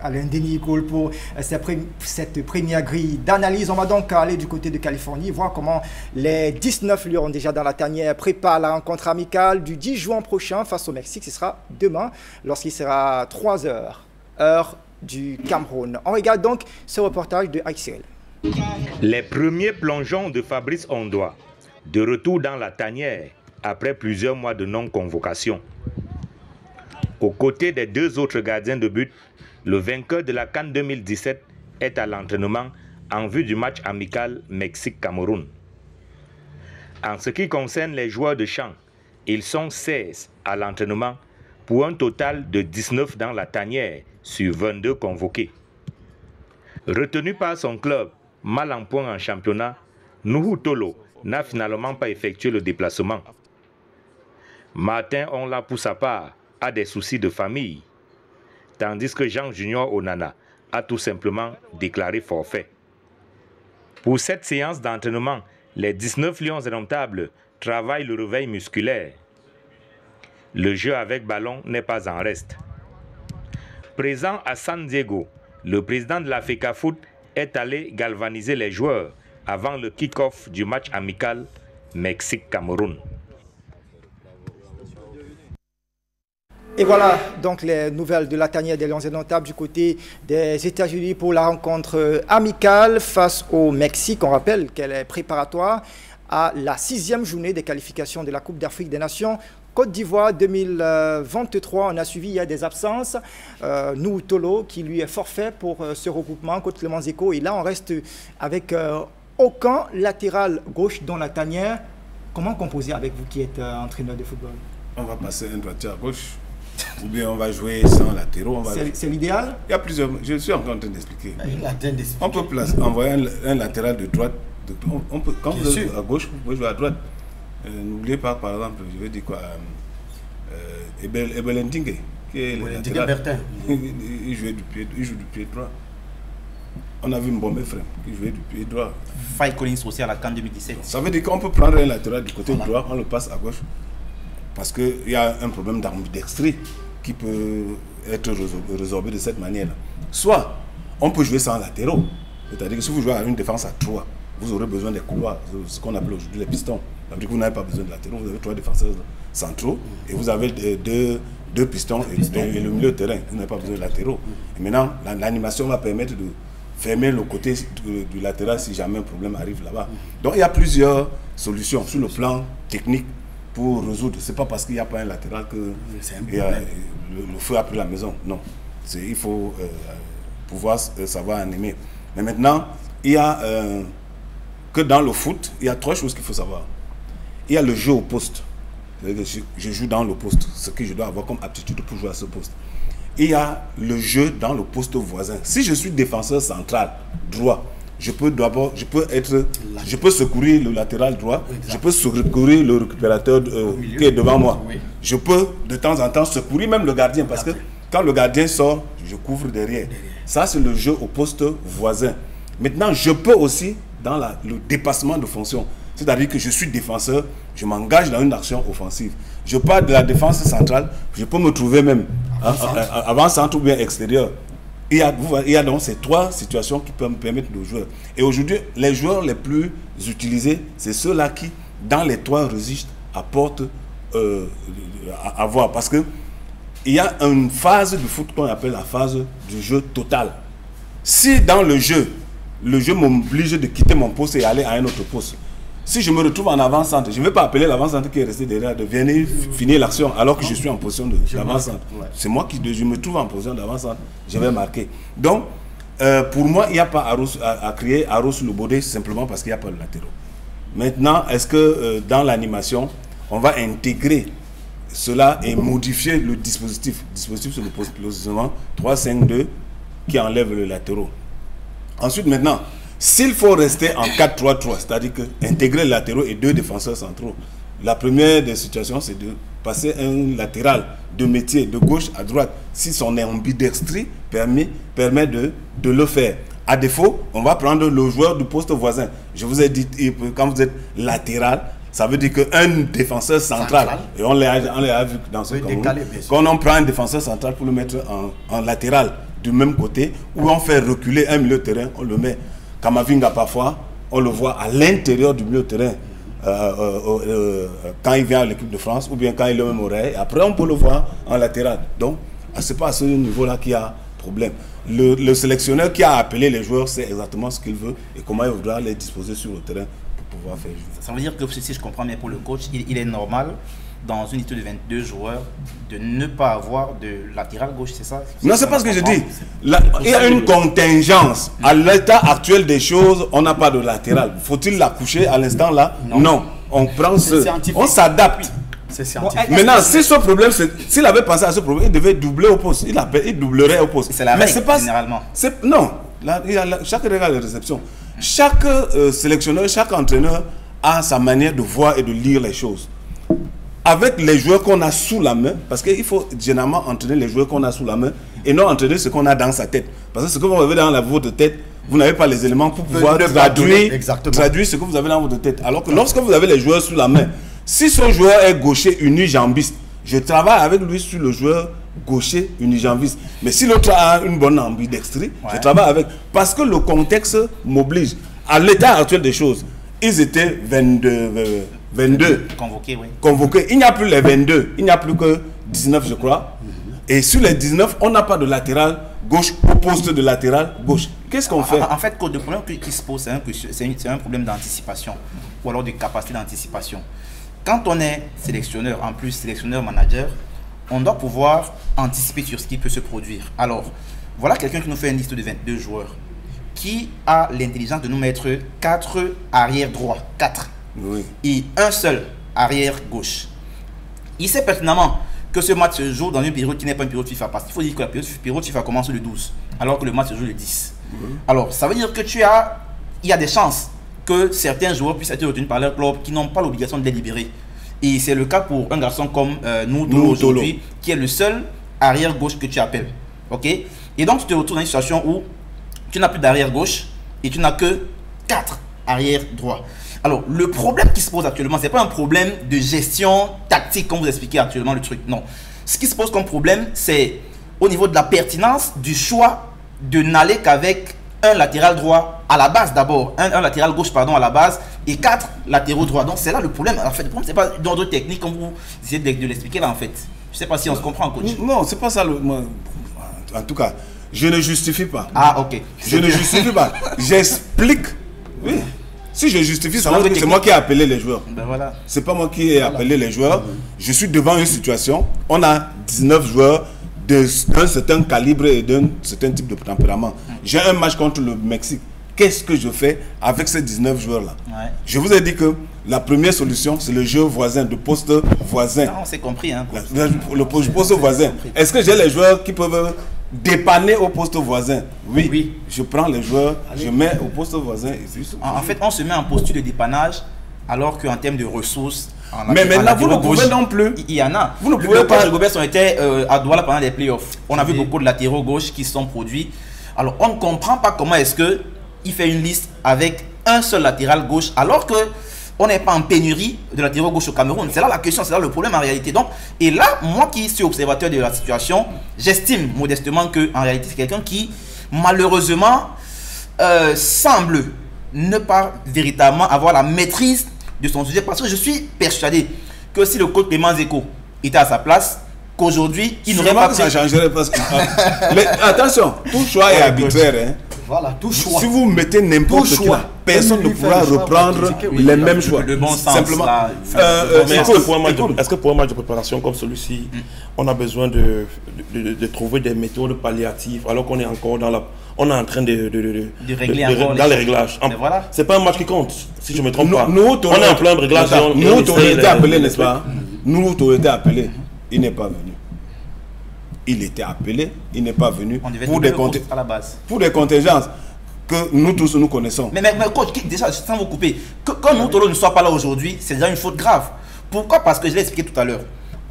Alain Denis Gaulle pour cette première grille d'analyse. On va donc aller du côté de Californie, voir comment les 19 Lions déjà dans la tanière préparent la rencontre amicale du 10 juin prochain face au Mexique. Ce sera demain lorsqu'il sera 3 heures, heure du Cameroun. On regarde donc ce reportage de Axel. Les premiers plongeons de Fabrice Ondoa, de retour dans la tanière après plusieurs mois de non-convocation. Aux côtés des 2 autres gardiens de but, le vainqueur de la CAN 2017 est à l'entraînement en vue du match amical Mexique-Cameroun. En ce qui concerne les joueurs de champ, ils sont 16 à l'entraînement pour un total de 19 dans la tanière sur 22 convoqués. Retenu par son club, mal en point en championnat, Nuhu Tolo n'a finalement pas effectué le déplacement. Martin Onla, pour sa part, a des soucis de famille, tandis que Jean Junior Onana a tout simplement déclaré forfait. Pour cette séance d'entraînement, les 19 Lions indomptables travaillent le réveil musculaire. Le jeu avec ballon n'est pas en reste. Présent à San Diego, le président de la FECAFOOT est allé galvaniser les joueurs avant le kick-off du match amical Mexique-Cameroun. Et voilà donc les nouvelles de la tanière des Lions indomptables du côté des États-Unis pour la rencontre amicale face au Mexique. On rappelle qu'elle est préparatoire à la 6e journée des qualifications de la Coupe d'Afrique des Nations. Côte d'Ivoire 2023, on a suivi, il y a des absences. Nou Tolo qui lui est forfait pour ce regroupement contre Clément Zeko. Et là, on reste avec aucun latéral gauche dans la tanière. Comment composer avec vous qui êtes entraîneur de football? On va passer un droitier à gauche. Ou bien on va jouer sans latéraux. C'est l'idéal? Il y a plusieurs. Je suis encore en train d'expliquer. On peut envoyer un latéral de droite. On peut, quand vous êtes à gauche, vous pouvez jouer à droite. N'oubliez pas, par exemple, je vais dire quoi, Ebelendingue, qui est le latéral. Il joue du pied droit. On a vu Mbombe Frem qui jouait du pied droit. Faye Collins aussi à la CAN 2017. Ça veut dire qu'on peut prendre un latéral du côté droit, on le passe à gauche. Parce qu'il y a un problème d'ambidextrie qui peut être résorbé de cette manière-là. Soit on peut jouer sans latéraux. C'est-à-dire que si vous jouez à une défense à 3, vous aurez besoin des couloirs, ce qu'on appelle aujourd'hui les pistons. Ça veut dire que vous n'avez pas besoin de latéraux, vous avez 3 défenseurs centraux et vous avez deux pistons et le milieu de terrain. Vous n'avez pas besoin de latéraux. Et maintenant, l'animation va permettre de fermer le côté du latéral si jamais un problème arrive là-bas. Donc il y a plusieurs solutions sur le plan technique pour résoudre. Ce n'est pas parce qu'il n'y a pas un latéral que le feu a pris la maison. Non. Il faut pouvoir savoir animer. Mais maintenant, il y a que dans le foot, il y a 3 choses qu'il faut savoir. Il y a le jeu au poste. Je joue dans le poste, ce que je dois avoir comme aptitude pour jouer à ce poste. Il y a le jeu dans le poste voisin. Si je suis défenseur central, droit, je peux secourir le latéral droit, je peux secourir le récupérateur qui est devant moi. Je peux de temps en temps secourir même le gardien parce que quand le gardien sort, je couvre derrière. Ça, c'est le jeu au poste voisin. Maintenant, je peux aussi dans le dépassement de fonction. C'est-à-dire que je suis défenseur, je m'engage dans une action offensive. Je pars de la défense centrale, je peux me trouver même avant-centre ou bien extérieur. Il y a donc ces 3 situations qui peuvent me permettre de jouer. Et aujourd'hui, les joueurs les plus utilisés, c'est ceux-là qui, dans les 3 registres, apportent à voir. Parce qu'il y a une phase du foot qu'on appelle la phase du jeu total. Si dans le jeu m'oblige de quitter mon poste et aller à un autre poste, si je me retrouve en avant-centre, je ne vais pas appeler l'avant-centre qui est resté derrière de venir finir l'action alors que je suis en position d'avant-centre. C'est moi qui je me trouve en position d'avant-centre, je vais marquer. Donc, pour moi, il n'y a pas à crier arros sur le baudet simplement parce qu'il n'y a pas de latéraux. Maintenant, est-ce que dans l'animation, on va intégrer cela et modifier le dispositif? Le dispositif, c'est le positionnement 3-5-2 qui enlève le latéraux. Ensuite, maintenant, s'il faut rester en 4-3-3, c'est-à-dire que intégrer les latéraux et 2 défenseurs centraux, la première des situations, c'est de passer un latéral de métier de gauche à droite, si son ambidextrie permet de le faire. À défaut, on va prendre le joueur du poste voisin. Je vous ai dit, quand vous êtes latéral, ça veut dire qu'un défenseur central, et on l'a vu dans ce cas, quand on prend un défenseur central pour le mettre en latéral du même côté, où on fait reculer un milieu de terrain, on le met. Kamavinga, parfois, on le voit à l'intérieur du milieu de terrain quand il vient à l'équipe de France ou bien quand il est même au Real. Après, on peut le voir en latéral. Donc, ce n'est pas à ce niveau-là qu'il y a problème. Le sélectionneur qui a appelé les joueurs sait exactement ce qu'il veut et comment il voudra les disposer sur le terrain pour pouvoir faire jouer. Ça veut dire que, si je comprends bien, pour le coach, il est normal dans une unité de 22 joueurs de ne pas avoir de latéral gauche, c'est ça? Non, c'est pas ce que je dis. Il y a une contingence. À l'état actuel des choses, on n'a pas de latéral. Faut-il la coucher à l'instant là? Non. On prend on s'adapte. C'est scientifique. Maintenant, si ce problème, s'il avait pensé à ce problème, il devait doubler au poste. Il doublerait au poste. C'est la règle, généralement. Non. Chaque règle a les réceptions. Chaque sélectionneur, chaque entraîneur a sa manière de voir et de lire les choses. Avec les joueurs qu'on a sous la main, parce qu'il faut généralement entraîner les joueurs qu'on a sous la main et non entraîner ce qu'on a dans sa tête. Parce que ce que vous avez dans votre tête, vous n'avez pas les éléments pour pouvoir traduire ce que vous avez dans votre tête. Alors que lorsque vous avez les joueurs sous la main, si ce joueur est gaucher unijambiste, je travaille avec lui sur le joueur gaucher unijambiste. Mais si l'autre a une bonne ambidextrie, je travaille avec. Parce que le contexte m'oblige. À l'état actuel des choses, ils étaient 22 convoqués. Il n'y a plus les 22, il n'y a plus que 19 je crois. Et sur les 19, on n'a pas de latéral gauche au poste de latéral gauche. Qu'est-ce qu'on fait? En fait, le problème qui se pose, c'est un problème d'anticipation ou alors de capacité d'anticipation. Quand on est sélectionneur, en plus sélectionneur-manager, on doit pouvoir anticiper sur ce qui peut se produire. Alors, voilà quelqu'un qui nous fait une liste de 22 joueurs, qui a l'intelligence de nous mettre 4 arrière droits, 4, et un seul arrière gauche. Il sait pertinemment que ce match se joue dans une période qui n'est pas une période FIFA, parce qu'il faut dire que la période FIFA commence le 12, alors que le match se joue le 10. Alors, ça veut dire que il y a des chances que certains joueurs puissent être retenus par leur club qui n'ont pas l'obligation de les libérer. Et c'est le cas pour un garçon comme nous aujourd'hui, qui est le seul arrière gauche que tu appelles. Ok? Et donc tu te retrouves dans une situation où tu n'as plus d'arrière gauche et tu n'as que 4 arrière droits. Alors le problème qui se pose actuellement, c'est pas un problème de gestion tactique comme vous expliquez actuellement le truc. Non. Ce qui se pose comme problème, c'est au niveau de la pertinence du choix de n'aller qu'avec un latéral droit à la base d'abord, un latéral gauche pardon à la base et 4 latéraux droits. Donc c'est là le problème. En fait, le problème c'est pas d'ordre technique comme vous essayez de l'expliquer là en fait. Je sais pas si on se comprend, coach. Non, c'est pas ça le. En tout cas, je ne justifie pas. Ah ok. Je ne justifie pas. J'explique. Oui. Si je justifie, ça veut dire que c'est moi qui ai appelé les joueurs. Ben voilà. C'est pas moi qui ai appelé les joueurs. Je suis devant une situation. On a 19 joueurs d'un certain calibre et d'un certain type de tempérament. J'ai un match contre le Mexique. Qu'est-ce que je fais avec ces 19 joueurs-là? Je vous ai dit que la première solution, c'est le jeu voisin, de poste voisin. Non, on s'est compris. Hein, le poste voisin. Est-ce que j'ai les joueurs qui peuvent dépanner au poste voisin? Oui. Je prends les joueurs, je mets au poste voisin. En fait, on se met en posture de dépannage, alors qu'en termes de ressources... Mais maintenant, vous ne pouvez non plus. Il y en a. Vous ne pouvez pas. Les Gobert ont été à Douala pendant les playoffs. On a vu beaucoup de latéraux gauche qui se sont produits. Alors, on ne comprend pas comment est-ce qu'il fait une liste avec un seul latéral gauche, alors que on n'est pas en pénurie de latéraux gauche au Cameroun. C'est là la question, c'est là le problème en réalité. Donc, et là, moi qui suis observateur de la situation, j'estime modestement qu'en réalité, c'est quelqu'un qui, malheureusement, semble ne pas véritablement avoir la maîtrise de son sujet, parce que je suis persuadé que si le coach Clément Zeko était à sa place, qu'aujourd'hui, il n'aurait pas pris... Ça changerait parce que... Mais attention, tout choix est arbitraire. Hein. Voilà, tout choix. Si vous mettez n'importe qui, personne ne pourra reprendre les mêmes choix. Le bon sens. Simplement. Est-ce que pour un match de préparation comme celui-ci, on a besoin de trouver des méthodes palliatives alors qu'on est encore dans la... On est en train de régler dans les réglages. Voilà. C'est pas un match qui compte, si je ne me trompe pas. On est en plein réglage. Nous, tu aurais été appelé, n'est-ce pas? Nous, tu aurais été appelé. Il n'est pas venu. Il était appelé, il n'est pas venu pour des contingences que nous tous nous connaissons. Mais coach, déjà, sans vous couper, quand nous Tolo ne soit pas là aujourd'hui, c'est déjà une faute grave. Pourquoi? Parce que je l'ai expliqué tout à l'heure.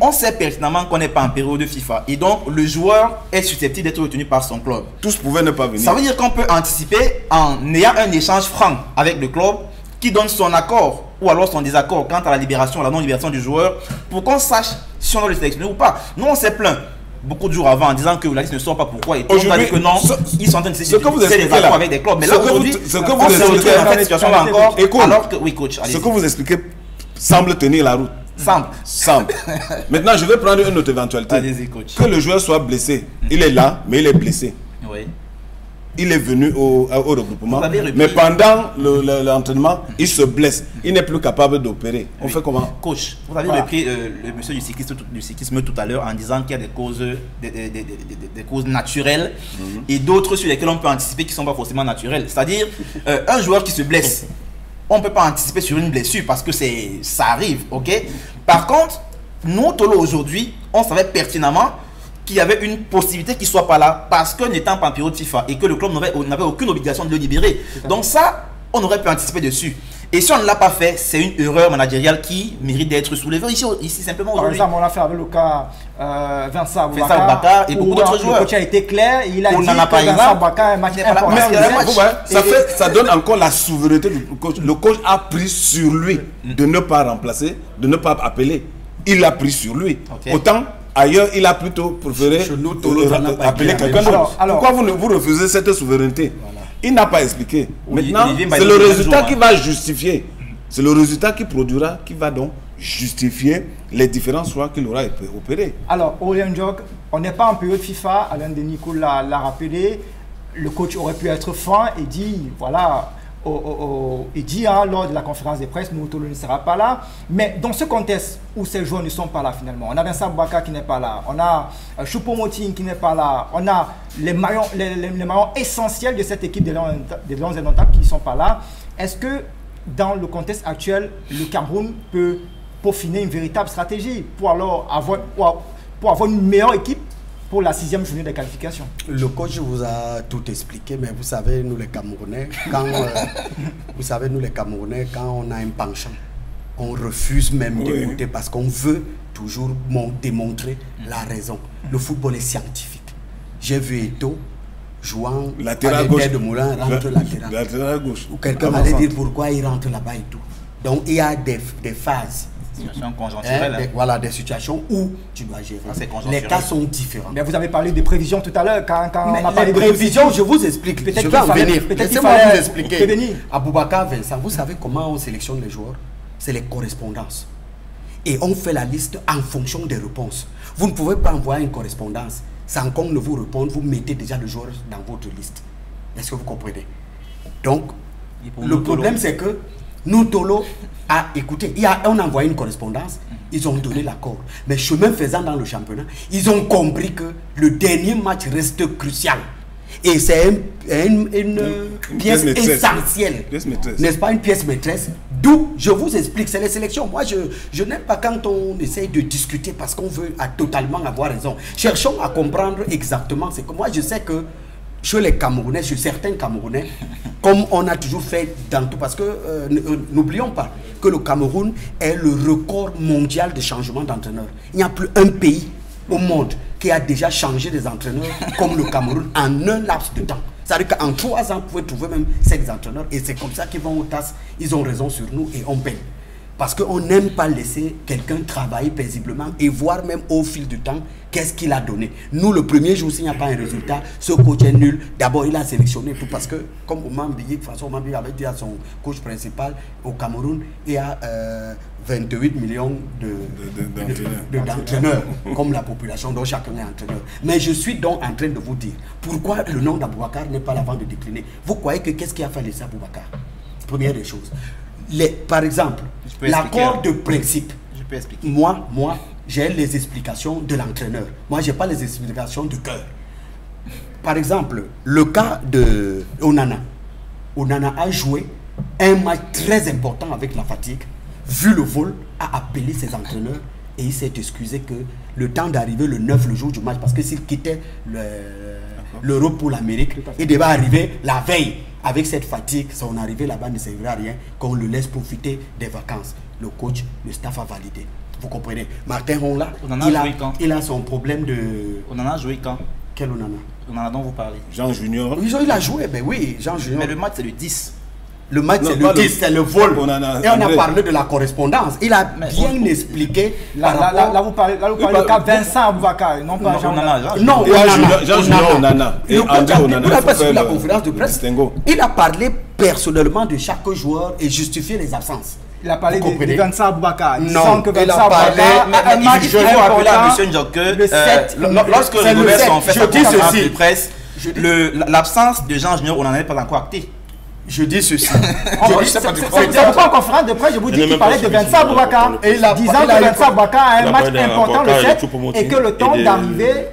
On sait pertinemment qu'on n'est pas en période de FIFA et donc le joueur est susceptible d'être retenu par son club. Tous pouvaient ne pas venir. Ça veut dire qu'on peut anticiper en ayant un échange franc avec le club qui donne son accord ou alors son désaccord quant à la libération ou la non-libération du joueur pour qu'on sache si on doit le sélectionner ou pas. Nous, on s'est plaint beaucoup de jours avant en disant que la liste ne sort pas pourquoi. Et on a dit que non, ils sont en train de sélectionner des accords avec des clubs. Mais là, aujourd'hui, ce que vous expliquez dans cette situation-là encore, alors que, oui, coach, ce que vous expliquez semble tenir la route. Semble. Maintenant, je vais prendre une autre éventualité. Allez-y, coach. Que le joueur soit blessé. Il est là, mais il est blessé. Oui. Il est venu au regroupement, mais pendant l'entraînement, il se blesse. Il n'est plus capable d'opérer. On fait comment? Coach, vous avez repris le monsieur du cyclisme tout à l'heure en disant qu'il y a des causes naturelles et d'autres sur lesquelles on peut anticiper qui ne sont pas forcément naturelles. C'est-à-dire, un joueur qui se blesse, on ne peut pas anticiper sur une blessure parce que ça arrive, ok? Par contre, nous, Tolo, aujourd'hui, on savait pertinemment qu'il y avait une possibilité qu'il ne soit pas là parce que n'étant pas en période FIFA et que le club n'avait aucune obligation de le libérer. Donc ça, on aurait pu anticiper dessus. Et si on ne l'a pas fait, c'est une erreur managériale qui mérite d'être soulevée ici simplement aujourd'hui. Par exemple, on l'a fait avec le cas Vincent Aboubakar et beaucoup d'autres joueurs. Le coach a été clair, il a dit que Vincent Aboubakar est un match important. Ça donne encore la souveraineté du coach. Le coach a pris sur lui de ne pas remplacer, de ne pas appeler. Il l'a pris sur lui. Autant ailleurs, il a plutôt préféré appeler quelqu'un d'autre. Pourquoi vous refusez cette souveraineté? Il n'a pas expliqué. Maintenant, c'est le résultat qui va justifier. C'est le résultat qui produira, qui va donc justifier les différents choix qu'il aura opérés. Alors, Aurélien Jok, on n'est pas en période FIFA, Alain Denis l'a rappelé, le coach aurait pu être franc et dit, voilà, il dit lors de la conférence de presse, Moutolo ne sera pas là, mais dans ce contexte où ces joueurs ne sont pas là finalement, on a Vincent Boubacar qui n'est pas là, on a Choupo-Moting qui n'est pas là, on a les maillons essentiels de cette équipe des Lions Indomptables qui ne sont pas là. Est-ce que dans le contexte actuel, le Cameroun peut peaufiner une véritable stratégie pour alors avoir une meilleure équipe pour la 6e journée de qualification? Le coach vous a tout expliqué, mais vous savez, nous les Camerounais, quand, quand on a un penchant, on refuse même d'écouter parce qu'on veut toujours démontrer la raison. Le football est scientifique. J'ai vu Eto'o jouant latéral gauche de Moulin, rentre latéral gauche. Ou quelqu'un allait dire pourquoi il rentre là-bas et tout. Donc il y a des phases. Situation conjoncturelle. Voilà, des situations où tu dois gérer. Les cas sont différents. Mais vous avez parlé de prévisions tout à l'heure. Quand on a parlé de prévisions, je vous explique. Peut-être je vais en venir. Laissez-moi vous expliquer. Aboubacar, Vincent, vous savez comment on sélectionne les joueurs? C'est les correspondances. Et on fait la liste en fonction des réponses. Vous ne pouvez pas envoyer une correspondance sans qu'on ne vous réponde. Vous mettez déjà le joueur dans votre liste. Est-ce que vous comprenez? Donc, le problème, c'est que nous, Tolo, écoutez, on a envoyé une correspondance, ils ont donné l'accord. Mais chemin faisant dans le championnat, ils ont compris que le dernier match reste crucial. Et c'est une pièce essentielle, n'est-ce pas, une pièce maîtresse. D'où, je vous explique, c'est les sélections. Moi, je n'aime pas quand on essaye de discuter parce qu'on veut totalement avoir raison. Cherchons à comprendre exactement. C'est que moi, je sais que chez les Camerounais, chez certains Camerounais, comme on a toujours fait dans tout, parce que n'oublions pas que le Cameroun est le record mondial de changement d'entraîneur. Il n'y a plus un pays au monde qui a déjà changé des entraîneurs comme le Cameroun en un laps de temps. C'est-à-dire qu'en 3 ans, vous pouvez trouver même 5 entraîneurs et c'est comme ça qu'ils vont aux tasses. Ils ont raison sur nous et on paye. Parce qu'on n'aime pas laisser quelqu'un travailler paisiblement et voir même au fil du temps qu'est-ce qu'il a donné. Nous, le premier jour, s'il n'y a pas un résultat, ce coach est nul. D'abord, il a sélectionné tout parce que, comme François Omambi avait dit à son coach principal, au Cameroun, il y a 28 millions d'entraîneurs, comme la population dont chacun est entraîneur. Mais je suis donc en train de vous dire, pourquoi le nom d'Aboubacar n'est pas là avant de décliner? Vous croyez que qu'est-ce qui a fait laisser Aboubacar? Première des choses. Par exemple, l'accord de principe. Je peux expliquer. Moi, j'ai les explications de l'entraîneur. Moi, je n'ai pas les explications de cœur. Par exemple, le cas de Onana. Onana a joué un match très important avec la fatigue. Vu le vol, a appelé ses entraîneurs et il s'est excusé que le temps d'arriver le 9, le jour du match, parce que s'il quittait l'Europe pour l'Amérique, il devait arriver la veille. Avec cette fatigue, son arrivée là-bas ne servira à rien, qu'on le laisse profiter des vacances. Le coach, le staff a validé. Vous comprenez? Martin Honla, il a son problème de... On en a joué quand? Quel Onana? Onana dont vous parlez. Jean Junior. Il a joué, ben oui, Jean Junior. Mais le match c'est le 10. Le match c'est le 10, c'est le vol. Et on a parlé de la correspondance. Il a bien expliqué. Là, vous parlez du cas Vincent Aboubacar, non pas Jean Onana. Non, Jean Junior Onana. Et André Onana. Vous n'avez pas suivi la conférence de presse. Il a parlé personnellement de chaque joueur et justifié les absences. Il a parlé de Vincent Aboubacar. Non, que Vincent Aboubacar, je veux appeler à M. Njok que lorsque les gouvernements ont fait sa conférence de presse, l'absence de Jean Junior, on n'en est pas encore acté. Je dis ceci. C'est pourquoi en conférence de presse, je vous dis qu'il parlait de Vincent Aboubacar, disant que Vincent Aboubacar a un match important le 7 et que le temps d'arriver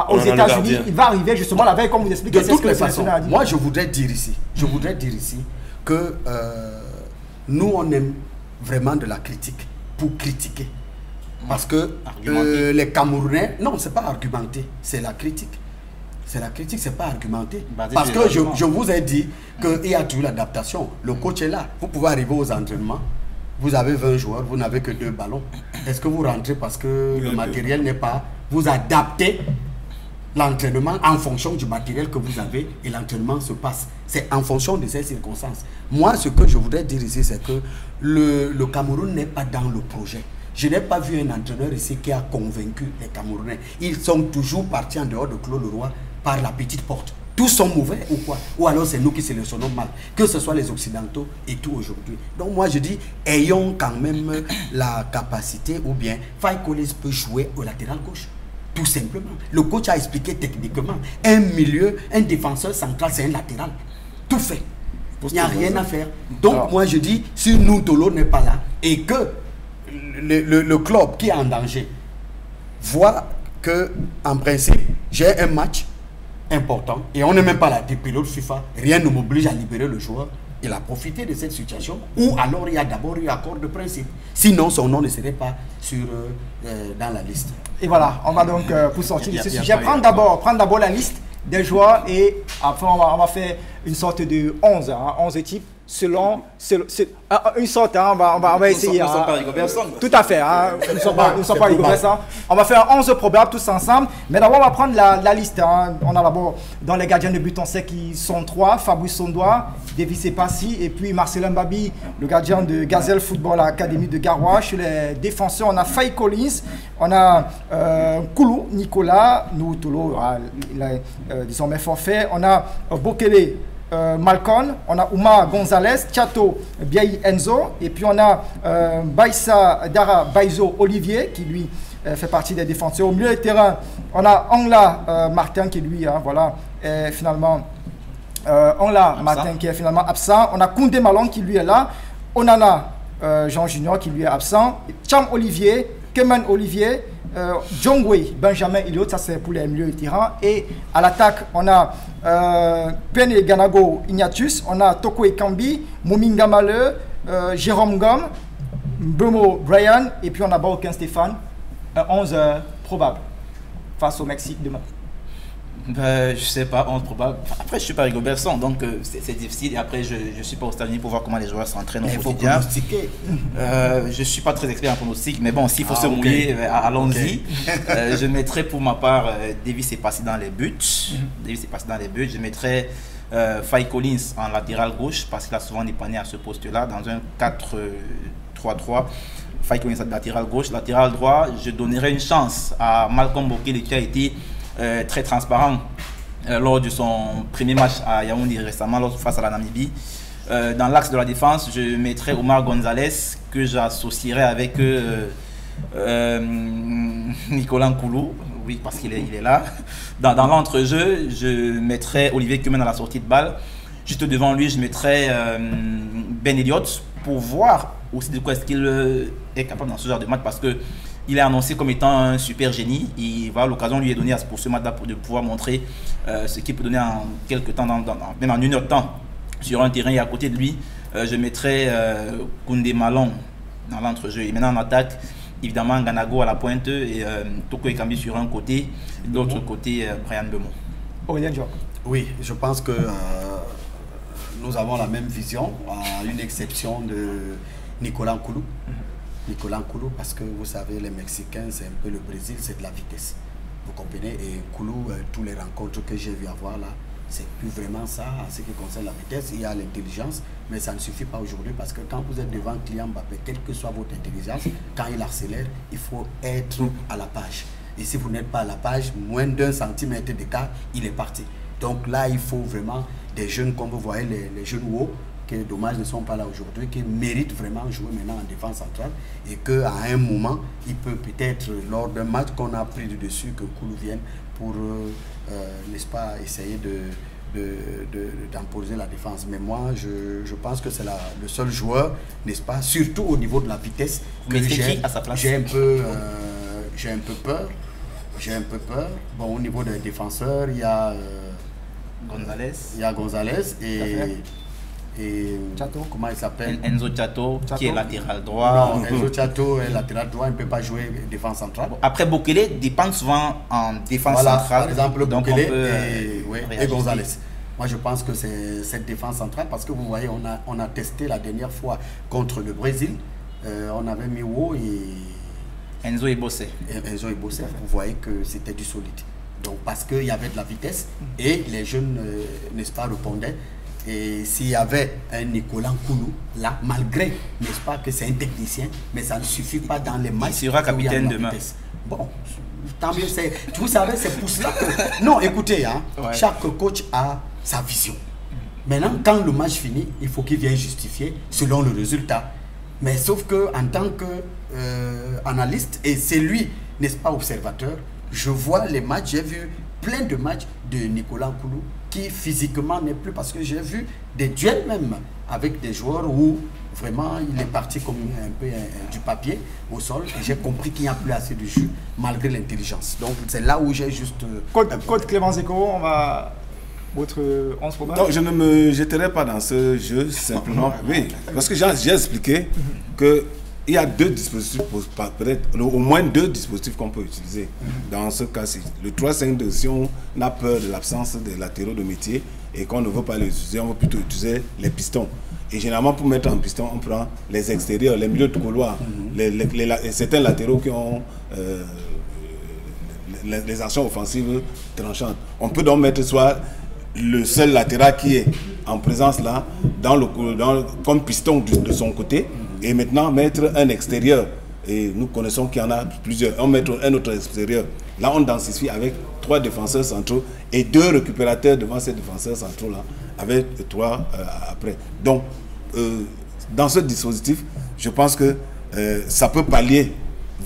aux États-Unis, il va arriver justement la veille, comme vous expliquez. De toutes les façons, moi je voudrais dire ici que nous on aime vraiment de la critique pour critiquer. Parce que les Camerounais, non, c'est pas argumenté, c'est la critique. C'est la critique, c'est pas argumenté. Parce que je vous ai dit qu'il y a toujours l'adaptation. Le coach est là. Vous pouvez arriver aux entraînements. Vous avez 20 joueurs, vous n'avez que 2 ballons. Est-ce que vous rentrez parce que le matériel n'est pas... Vous adaptez l'entraînement en fonction du matériel que vous avez et l'entraînement se passe. C'est en fonction de ces circonstances. Moi, ce que je voudrais dire ici, c'est que le Cameroun n'est pas dans le projet. Je n'ai pas vu un entraîneur ici qui a convaincu les Camerounais. Ils sont toujours partis en dehors de Claude Leroy par la petite porte. Tous sont mauvais ou quoi? Ou alors c'est nous qui sélectionnons mal, que ce soit les Occidentaux et tout aujourd'hui. Donc moi je dis, ayons quand même la capacité, ou bien Faye Collins peut jouer au latéral gauche. Tout simplement. Le coach a expliqué techniquement. Un milieu, un défenseur central, c'est un latéral. Tout fait. Il n'y a rien à faire. Donc moi je dis, si nous, Tolo n'est pas là, et que le club qui est en danger voit que, en principe, j'ai un match important et on n'est même pas là des pilotes FIFA, rien ne m'oblige à libérer le joueur. Il a profité de cette situation, ou alors il y a d'abord eu accord de principe. Sinon, son nom ne serait pas dans la liste. Et voilà, on va donc, pour sortir de ce sujet, prendre d'abord la liste des joueurs et après on va faire une sorte de 11 équipes selon une sorte, on va essayer. Nous sommes pas Rigobert-Song. Tout à fait, nous ne sommes pas Rigobert-Song. On va faire 11 probables tous ensemble, mais d'abord on va prendre la liste. On a d'abord dans les gardiens de but, on sait qu'ils sont 3, Fabrice Sondois, Davis Epassi et puis Marcelin Babi, le gardien de Gazelle Football Academy de Garoua. Chez les défenseurs, on a Faye Collins, on a Koulou Nicolas, Noutolo, il est désormais forfait, on a Bokele Malcon, on a Ouma Gonzalez, Tchato Biaï Enzo, et puis on a Baïsa Dara Baizo Olivier qui lui fait partie des défenseurs. Au milieu du terrain, on a Angla Martin qui lui est finalement Martin qui est finalement absent. On a Koundé Malong qui lui est là. Onana Jean Junior qui lui est absent. Cham Olivier, Keman Olivier, Jongwe Benjamin Iliot, ça c'est pour les milieux de terrain. Et à l'attaque, on a Pene Ganago Ignatius, on a Toko Ekambi, Mominga Maleu, Jérôme Gomme, Bemo Brian, et puis on a Baoken Stéphane, 11 probable face au Mexique demain. Je sais pas, 11 probable. Après, je suis pas Rigobert-Song, donc c'est difficile. Et après, je suis pas aux États-Unis pour voir comment les joueurs s'entraînent au quotidien. Je suis pas très expert en pronostic, mais bon, s'il faut se mouiller, allons-y. Je mettrai pour ma part Davis Epassi dans les buts. Je mettrai Faye Collins en latéral gauche parce qu'il a souvent dépanné à ce poste-là dans un 4-3-3. Faye Collins latéral gauche, latéral droit. Je donnerai une chance à Malcolm Bokele qui a été très transparent lors de son premier match à Yaoundé récemment face à la Namibie. Dans l'axe de la défense, je mettrai Omar Gonzalez que j'associerai avec Nicolas Nkoulou, oui parce qu'il est là. Dans l'entrejeu, je mettrai Olivier Kumen à la sortie de balle. Juste devant lui, je mettrai Ben Elliott pour voir aussi de quoi est-ce qu'il est capable dans ce genre de match parce que il est annoncé comme étant un super génie. L'occasion lui est donnée pour ce match-là de pouvoir montrer ce qu'il peut donner en quelques temps, même en 1 heure de temps, sur un terrain. Et à côté de lui, je mettrai Koundé Malong dans l'entrejeu. Et maintenant en attaque, évidemment Ganago à la pointe et Toko Ekambi sur un côté, de l'autre côté Brian Bemo. Aurélien Diop. Oui, je pense que nous avons la même vision, à une exception de Nicolas Nkoulou. Nicolas Nkoulou, parce que vous savez, les Mexicains, c'est un peu le Brésil, c'est de la vitesse. Vous comprenez? Et Nkoulou, tous les rencontres que j'ai vu avoir là, c'est plus vraiment ça en ce qui concerne la vitesse. Il y a l'intelligence, mais ça ne suffit pas aujourd'hui parce que quand vous êtes devant Kylian Mbappé, quelle que soit votre intelligence, quand il accélère, il faut être à la page. Et si vous n'êtes pas à la page, moins d'1 centimètre d'écart, il est parti. Donc là, il faut vraiment des jeunes, comme vous voyez, les jeunes hauts, qui dommage ne sont pas là aujourd'hui, qui méritent vraiment jouer maintenant en défense centrale et qu'à un moment, il peut peut-être, lors d'un match qu'on a pris du dessus, que Koulou vienne pour, n'est-ce pas, essayer d'imposer la défense. Mais moi, je pense que c'est le seul joueur, n'est-ce pas, surtout au niveau de la vitesse, que j'ai un peu peur. Bon, au niveau des défenseurs, il y a Gonzalez et Tchato. Comment il s'appelle? Enzo Tchato, qui est latéral droit. Non, Enzo Tchato est latéral droit, il ne peut pas jouer défense centrale. Après, Bokele dépend souvent en défense centrale. Par exemple, Bokele et Gonzalez. Moi, je pense que c'est cette défense centrale parce que vous voyez, on a testé la dernière fois contre le Brésil. On avait Miwo et Enzo Ebosse. Vous voyez que c'était du solide. Donc, parce qu'il y avait de la vitesse et les jeunes, n'est-ce pas, répondaient. Et s'il y avait un Nicolas Nkoulou, là, malgré, n'est-ce pas, que c'est un technicien, mais ça ne suffit pas dans les matchs. Il sera capitaine demain. Bon, tant mieux. Vous savez, c'est pour cela que... Non, écoutez, hein, chaque coach a sa vision. Maintenant, quand le match finit, il faut qu'il vienne justifier selon le résultat. Mais sauf que en tant qu'analyste, et c'est lui, n'est-ce pas, observateur, je vois les matchs, j'ai vu plein de matchs de Nicolas Nkoulou qui physiquement n'est plus, parce que j'ai vu des duels même avec des joueurs où vraiment il est parti comme un peu du papier au sol, et j'ai compris qu'il n'y a plus assez de jus malgré l'intelligence. Donc c'est là où j'ai juste... Code Clément Zeko, on va... Votre 11 probable. Non, je ne me jeterai pas dans ce jeu, simplement. Oui, parce que j'ai expliqué qu'il y a deux dispositifs, peut-être au moins deux dispositifs qu'on peut utiliser dans ce cas-ci. Le 3-5-2, si on a peur de l'absence des latéraux de métier et qu'on ne veut pas les utiliser, on va plutôt utiliser les pistons. Et généralement, pour mettre en piston, on prend les extérieurs, les milieux de couloir, certains latéraux qui ont les actions offensives tranchantes. On peut donc mettre soit le seul latéral qui est en présence là, comme piston de son côté, et maintenant mettre un extérieur. Et nous connaissons qu'il y en a plusieurs. On met un autre extérieur. Là, on densifie avec 3 défenseurs centraux et 2 récupérateurs devant ces défenseurs centraux là, avec 3 après. Donc, dans ce dispositif, je pense que ça peut pallier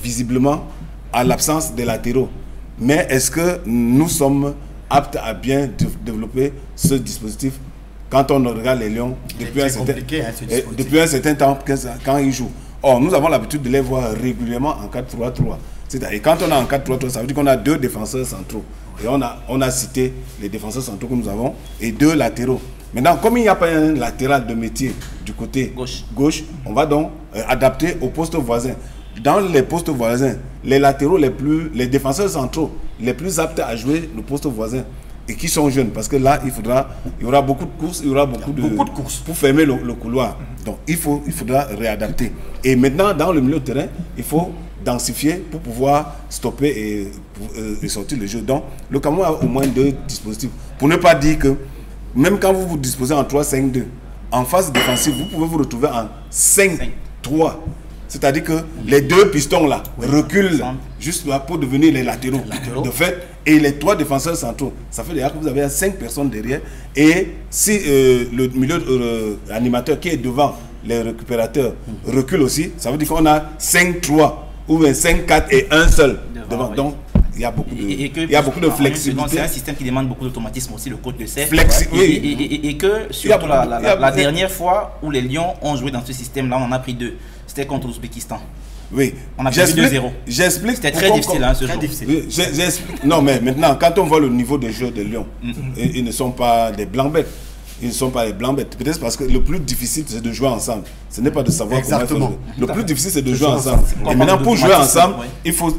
visiblement à l'absence des latéraux. Mais est-ce que nous sommes aptes à bien développer ce dispositif quand on regarde les Lions depuis un certain temps quand ils jouent? Or, nous avons l'habitude de les voir régulièrement en 4-3-3. Et quand on a en 4-3-3, ça veut dire qu'on a 2 défenseurs centraux. Et on a cité les défenseurs centraux que nous avons et 2 latéraux. Maintenant, comme il n'y a pas un latéral de métier du côté gauche, on va donc adapter au poste voisin. Dans les postes voisins, les latéraux les défenseurs centraux les plus aptes à jouer le poste voisin et qui sont jeunes, parce que là il y aura beaucoup de courses, il y aura beaucoup de courses pour fermer le couloir. Donc il faudra réadapter. Et maintenant dans le milieu de terrain, il faut densifier pour pouvoir stopper et sortir le jeu. Donc le Cameroun a au moins 2 dispositifs. Pour ne pas dire que même quand vous vous disposez en 3-5-2, en phase défensive, vous pouvez vous retrouver en 5-3. C'est-à-dire que les 2 pistons là reculent juste là pour devenir les latéraux. De fait, et les 3 défenseurs centraux, ça fait déjà que vous avez 5 personnes derrière. Et si le milieu animateur qui est devant les récupérateurs recule aussi, ça veut dire qu'on a 5-3 ou 5-4 et un seul devant. Oui. Donc, il y a beaucoup de flexibilité. C'est un système qui demande beaucoup d'automatisme aussi, le coach le sait. Oui. Et que surtout la dernière fois où les Lions ont joué dans ce système-là, on en a pris 2. C'était contre l'Ouzbékistan. Oui. On a perdu 2-0. J'explique. C'était très difficile ce jour. Oui, non, mais maintenant, quand on voit le niveau des jeux de Lyon, ils ne sont pas des blancs-bêtes. Ils ne sont pas des blancs-bêtes. Peut-être parce que le plus difficile, c'est de jouer ensemble. Ce n'est pas de savoir comment faire. Le plus difficile, c'est de jouer ensemble. Et maintenant, pour jouer ensemble, il faut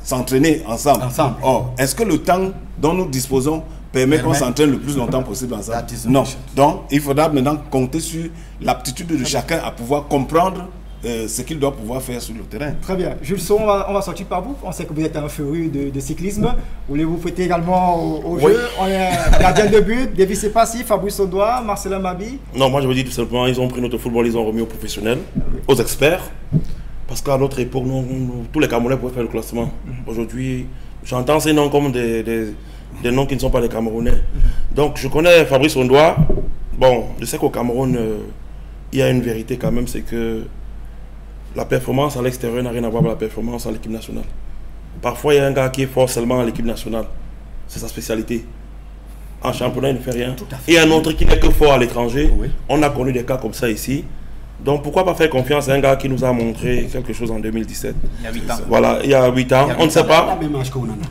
s'entraîner ensemble. Or, est-ce que le temps dont nous disposons permet qu'on s'entraîne le plus longtemps possible ensemble? Non. Donc, il faudra maintenant compter sur l'aptitude de chacun à pouvoir comprendre ce qu'il doit pouvoir faire sur le terrain. Très bien. Jules Son, on va sortir par vous. On sait que vous êtes un féru de cyclisme. Voulez-vous prêter également au jeu? On est gardien de but, Davis et passif, Fabrice Ondoa, Marcelin Mabi. Non, moi je veux dire tout simplement, ils ont pris notre football, ils ont remis aux professionnels, aux experts. Parce qu'à notre époque, tous les Camerounais pouvaient faire le classement. Aujourd'hui, j'entends ces noms comme des noms qui ne sont pas des Camerounais. Donc je connais Fabrice Ondoa. Bon, je sais qu'au Cameroun, il y a une vérité quand même, c'est que la performance à l'extérieur n'a rien à voir avec la performance à l'équipe nationale. Parfois, il y a un gars qui est fort seulement à l'équipe nationale. C'est sa spécialité. En championnat, il ne fait rien. Et un autre qui n'est que fort à l'étranger. Oui. On a connu des cas comme ça ici. Donc, pourquoi pas faire confiance à un gars qui nous a montré quelque chose en 2017? Il y a 8 ans. Voilà, il y a 8 ans. On ne sait pas.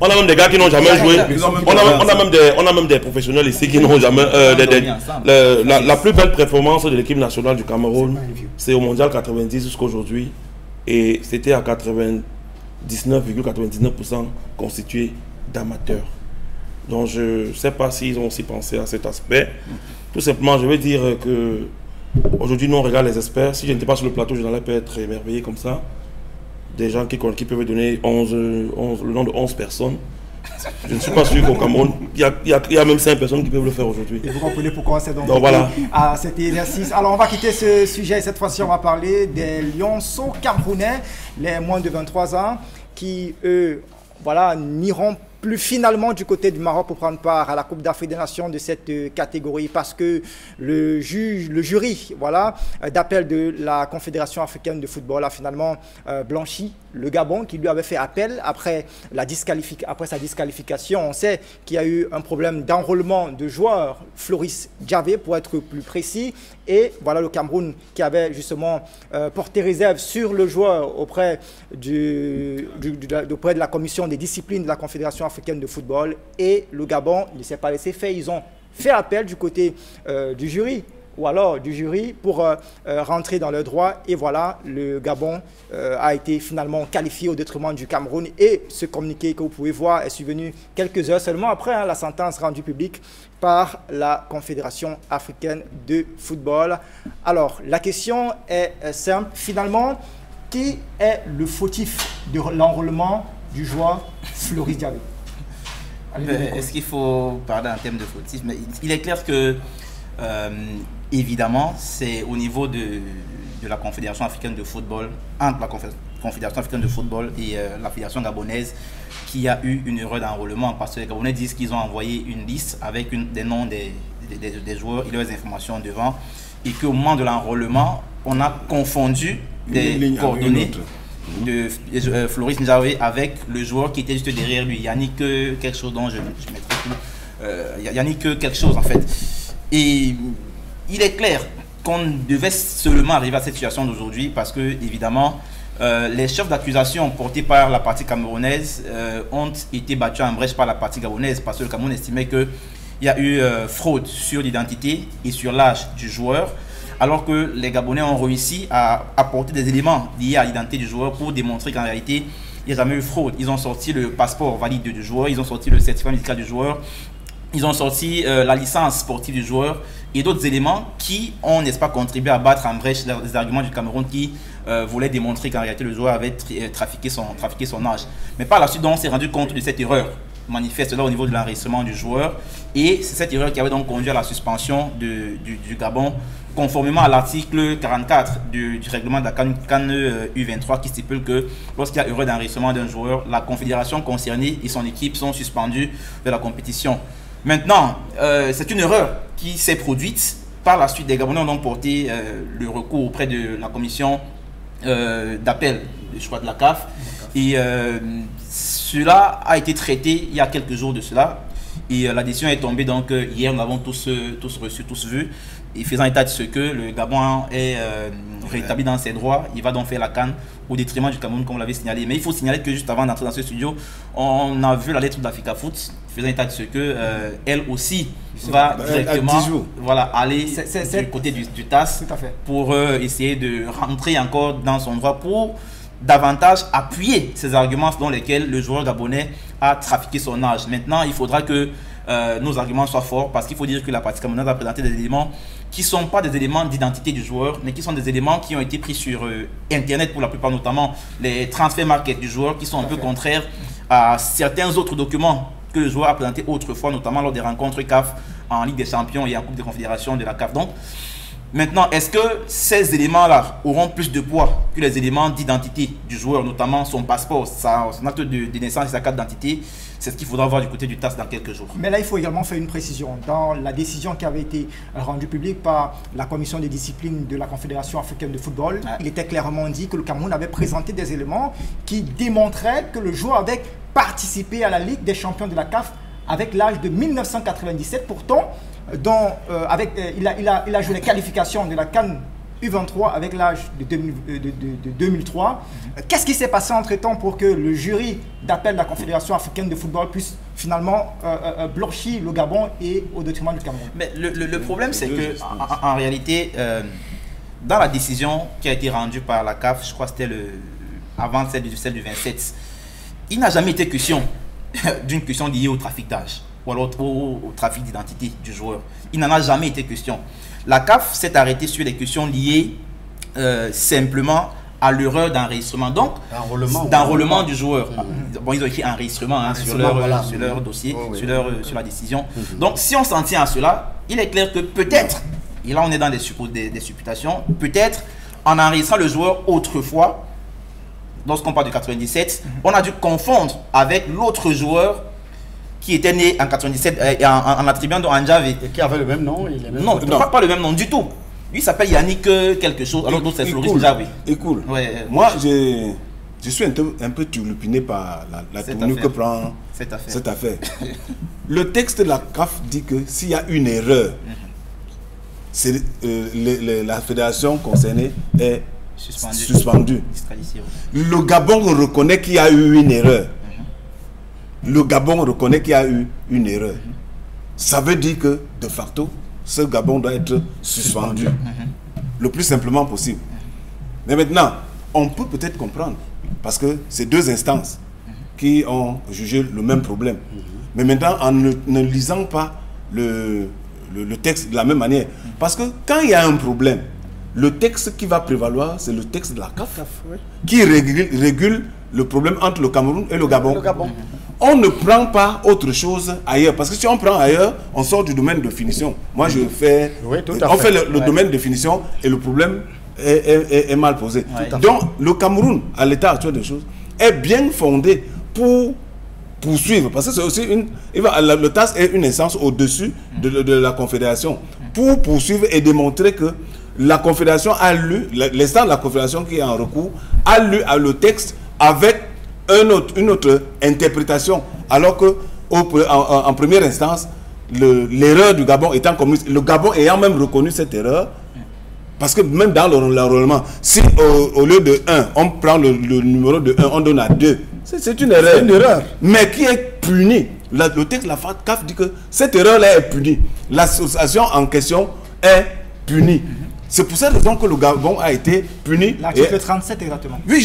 On a même des gars qui n'ont jamais joué. On a même des professionnels ici qui n'ont jamais... la plus belle performance de l'équipe nationale du Cameroun, c'est au Mondial 90 jusqu'à aujourd'hui. Et c'était à 99,99% constitué d'amateurs. Donc, je ne sais pas s'ils ont aussi pensé à cet aspect. Tout simplement, je vais dire que aujourd'hui, nous on regarde les experts. Si je n'étais pas sur le plateau, je n'allais pas être émerveillé comme ça. Des gens qui peuvent donner le nom de 11 personnes. Je ne suis pas sûr qu'au Cameroun, il y a même 5 personnes qui peuvent le faire aujourd'hui. Et vous comprenez pourquoi c'est donc voilà. À cet exercice. Alors on va quitter ce sujet. Cette fois-ci, on va parler des lionceaux camerounais, les moins de 23 ans, qui eux voilà, n'iront plus finalement du côté du Maroc pour prendre part à la Coupe d'Afrique des Nations de cette catégorie, parce que le jury voilà, d'appel de la Confédération africaine de football a finalement blanchi le Gabon, qui lui avait fait appel après sa disqualification. On sait qu'il y a eu un problème d'enrôlement de joueurs, Floris Djavé pour être plus précis, et voilà le Cameroun qui avait justement porté réserve sur le joueur auprès de la commission des disciplines de la Confédération africaine de football, et le Gabon ne s'est pas laissé faire. Ils ont fait appel du côté du jury, ou alors du jury, pour rentrer dans leurs droits, et voilà, le Gabon a été finalement qualifié au détriment du Cameroun, et ce communiqué que vous pouvez voir est survenu quelques heures seulement après la sentence rendue publique par la Confédération africaine de football. Alors, la question est simple, finalement, qui est le fautif de l'enrôlement du joueur Floris Djavé? Est-ce qu'il faut parler en termes de fautif? Mais il est clair que évidemment, c'est au niveau de la Confédération africaine de football, entre la Confédération africaine de football et la Fédération gabonaise, qu'il y a eu une erreur d'enrôlement, parce que les Gabonais disent qu'ils ont envoyé une liste avec des noms des joueurs et leurs informations devant, et qu'au moment de l'enrôlement, on a confondu des coordonnées de Floris Djavé avec le joueur qui était juste derrière lui, Yannick quelque chose dont je mettrai plus, Yannick quelque chose en fait. Et il est clair qu'on devait seulement arriver à cette situation d'aujourd'hui, parce que évidemment les chefs d'accusation portés par la partie camerounaise ont été battus en brèche par la partie gabonaise, parce que le Cameroun estimait qu'il y a eu fraude sur l'identité et sur l'âge du joueur, alors que les Gabonais ont réussi à apporter des éléments liés à l'identité du joueur pour démontrer qu'en réalité il n'y a jamais eu fraude. Ils ont sorti le passeport valide du joueur, ils ont sorti le certificat médical du joueur, ils ont sorti la licence sportive du joueur et d'autres éléments qui ont, n'est-ce pas, contribué à battre en brèche les arguments du Cameroun qui voulaient démontrer qu'en réalité le joueur avait trafiqué son âge. Mais par la suite, on s'est rendu compte de cette erreur manifeste là au niveau de l'enregistrement du joueur, et c'est cette erreur qui avait donc conduit à la suspension du Gabon, conformément à l'article 44 du règlement de la CAN U23 qui stipule que lorsqu'il y a erreur d'enregistrement d'un joueur, la confédération concernée et son équipe sont suspendues de la compétition. Maintenant, c'est une erreur qui s'est produite. Par la suite, les Gabonais ont donc porté le recours auprès de la commission d'appel, je crois, de la CAF. Et cela a été traité il y a quelques jours de cela. Et la décision est tombée donc hier, nous l'avons tous reçu, tous vu. Et faisant état de ce que le Gabon est rétabli dans ses droits, il va donc faire la CAN au détriment du Cameroun, comme vous l'avez signalé. Mais il faut signaler que juste avant d'entrer dans ce studio, on a vu la lettre d'Africa Foot faisant état de ce que elle aussi va directement aller du côté du TAS pour essayer de rentrer encore dans son droit pour davantage appuyer ces arguments selon lesquels le joueur gabonais a trafiqué son âge. Maintenant, il faudra que nos arguments soient forts, parce qu'il faut dire que la partie camerounaise a présenté des éléments qui ne sont pas des éléments d'identité du joueur, mais qui sont des éléments qui ont été pris sur Internet pour la plupart, notamment les transfert market du joueur, qui sont un peu contraires à certains autres documents que le joueur a présentés autrefois, notamment lors des rencontres CAF en Ligue des Champions et en Coupe des Confédérations de la CAF. Donc, maintenant, est-ce que ces éléments-là auront plus de poids que les éléments d'identité du joueur, notamment son passeport, son acte de naissance et sa carte d'identité? C'est ce qu'il faudra voir du côté du TAS dans quelques jours. Mais là, il faut également faire une précision. Dans la décision qui avait été rendue publique par la commission des disciplines de la Confédération africaine de football, il était clairement dit que le Cameroun avait présenté des éléments qui démontraient que le joueur avait participé à la Ligue des champions de la CAF avec l'âge de 1997. Pourtant, il a joué les qualifications de la CAN U23 avec l'âge de 2003. Qu'est-ce qui s'est passé entre-temps pour que le jury d'appel de la Confédération africaine de football puisse finalement blanchir le Gabon et au détriment du Cameroun? Mais le problème, c'est que en réalité, dans la décision qui a été rendue par la CAF, je crois que c'était avant celle du 27, il n'a jamais été question d'une question liée au trafic d'âge ou alors au trafic d'identité du joueur. Il n'en a jamais été question. La CAF s'est arrêtée sur les questions liées simplement à l'erreur d'enregistrement, donc d'enrôlement du joueur. Bon, ils ont écrit enregistrement sur leur dossier, sur la décision. Donc, si on s'en tient à cela, il est clair que peut-être, et là on est dans des supputations, peut-être en enregistrant le joueur autrefois, lorsqu'on parle de 97, on a dû confondre avec l'autre joueur qui était né en 97 en attribuant à Ndjave. Et qui avait le même nom. Non, pas le même nom du tout. Lui s'appelle Yannick quelque chose, alors l'autre c'est Floris Ndjave. Écoute, moi je suis un peu turlupiné par la tournure que prend cette affaire. Le texte de la CAF dit que s'il y a une erreur, la fédération concernée est suspendue. Le Gabon reconnaît qu'il y a eu une erreur. Le Gabon reconnaît qu'il y a eu une erreur. Ça veut dire que, de facto, ce Gabon doit être suspendu. Le plus simplement possible. Mais maintenant, on peut peut-être comprendre, parce que c'est deux instances qui ont jugé le même problème. Mais maintenant, en ne lisant pas le texte de la même manière, parce que quand il y a un problème, le texte qui va prévaloir, c'est le texte de la CAF, qui régule le problème entre le Cameroun et le Gabon. On ne prend pas autre chose ailleurs, parce que si on prend ailleurs, on sort du domaine de finition. Moi, je fais... on fait le domaine de finition et le problème est mal posé. Donc, le Cameroun, à l'état actuel des choses, est bien fondé pour poursuivre, parce que c'est aussi le TAS est une instance au-dessus de la Confédération, pour poursuivre et démontrer que la Confédération a lu, l'instance de la Confédération qui est en recours, a lu le texte avec une autre interprétation, alors que en première instance, l'erreur du Gabon étant commise, le Gabon ayant même reconnu cette erreur, parce que même dans l'enrôlement, si au lieu de 1, on prend le numéro de 1, on donne à 2, c'est une erreur. Une erreur. Mais qui est punie. Le texte de la CAF dit que cette erreur-là est punie. L'association en question est punie. C'est pour cette raison que le Gabon a été puni. L'article 37 exactement. Oui,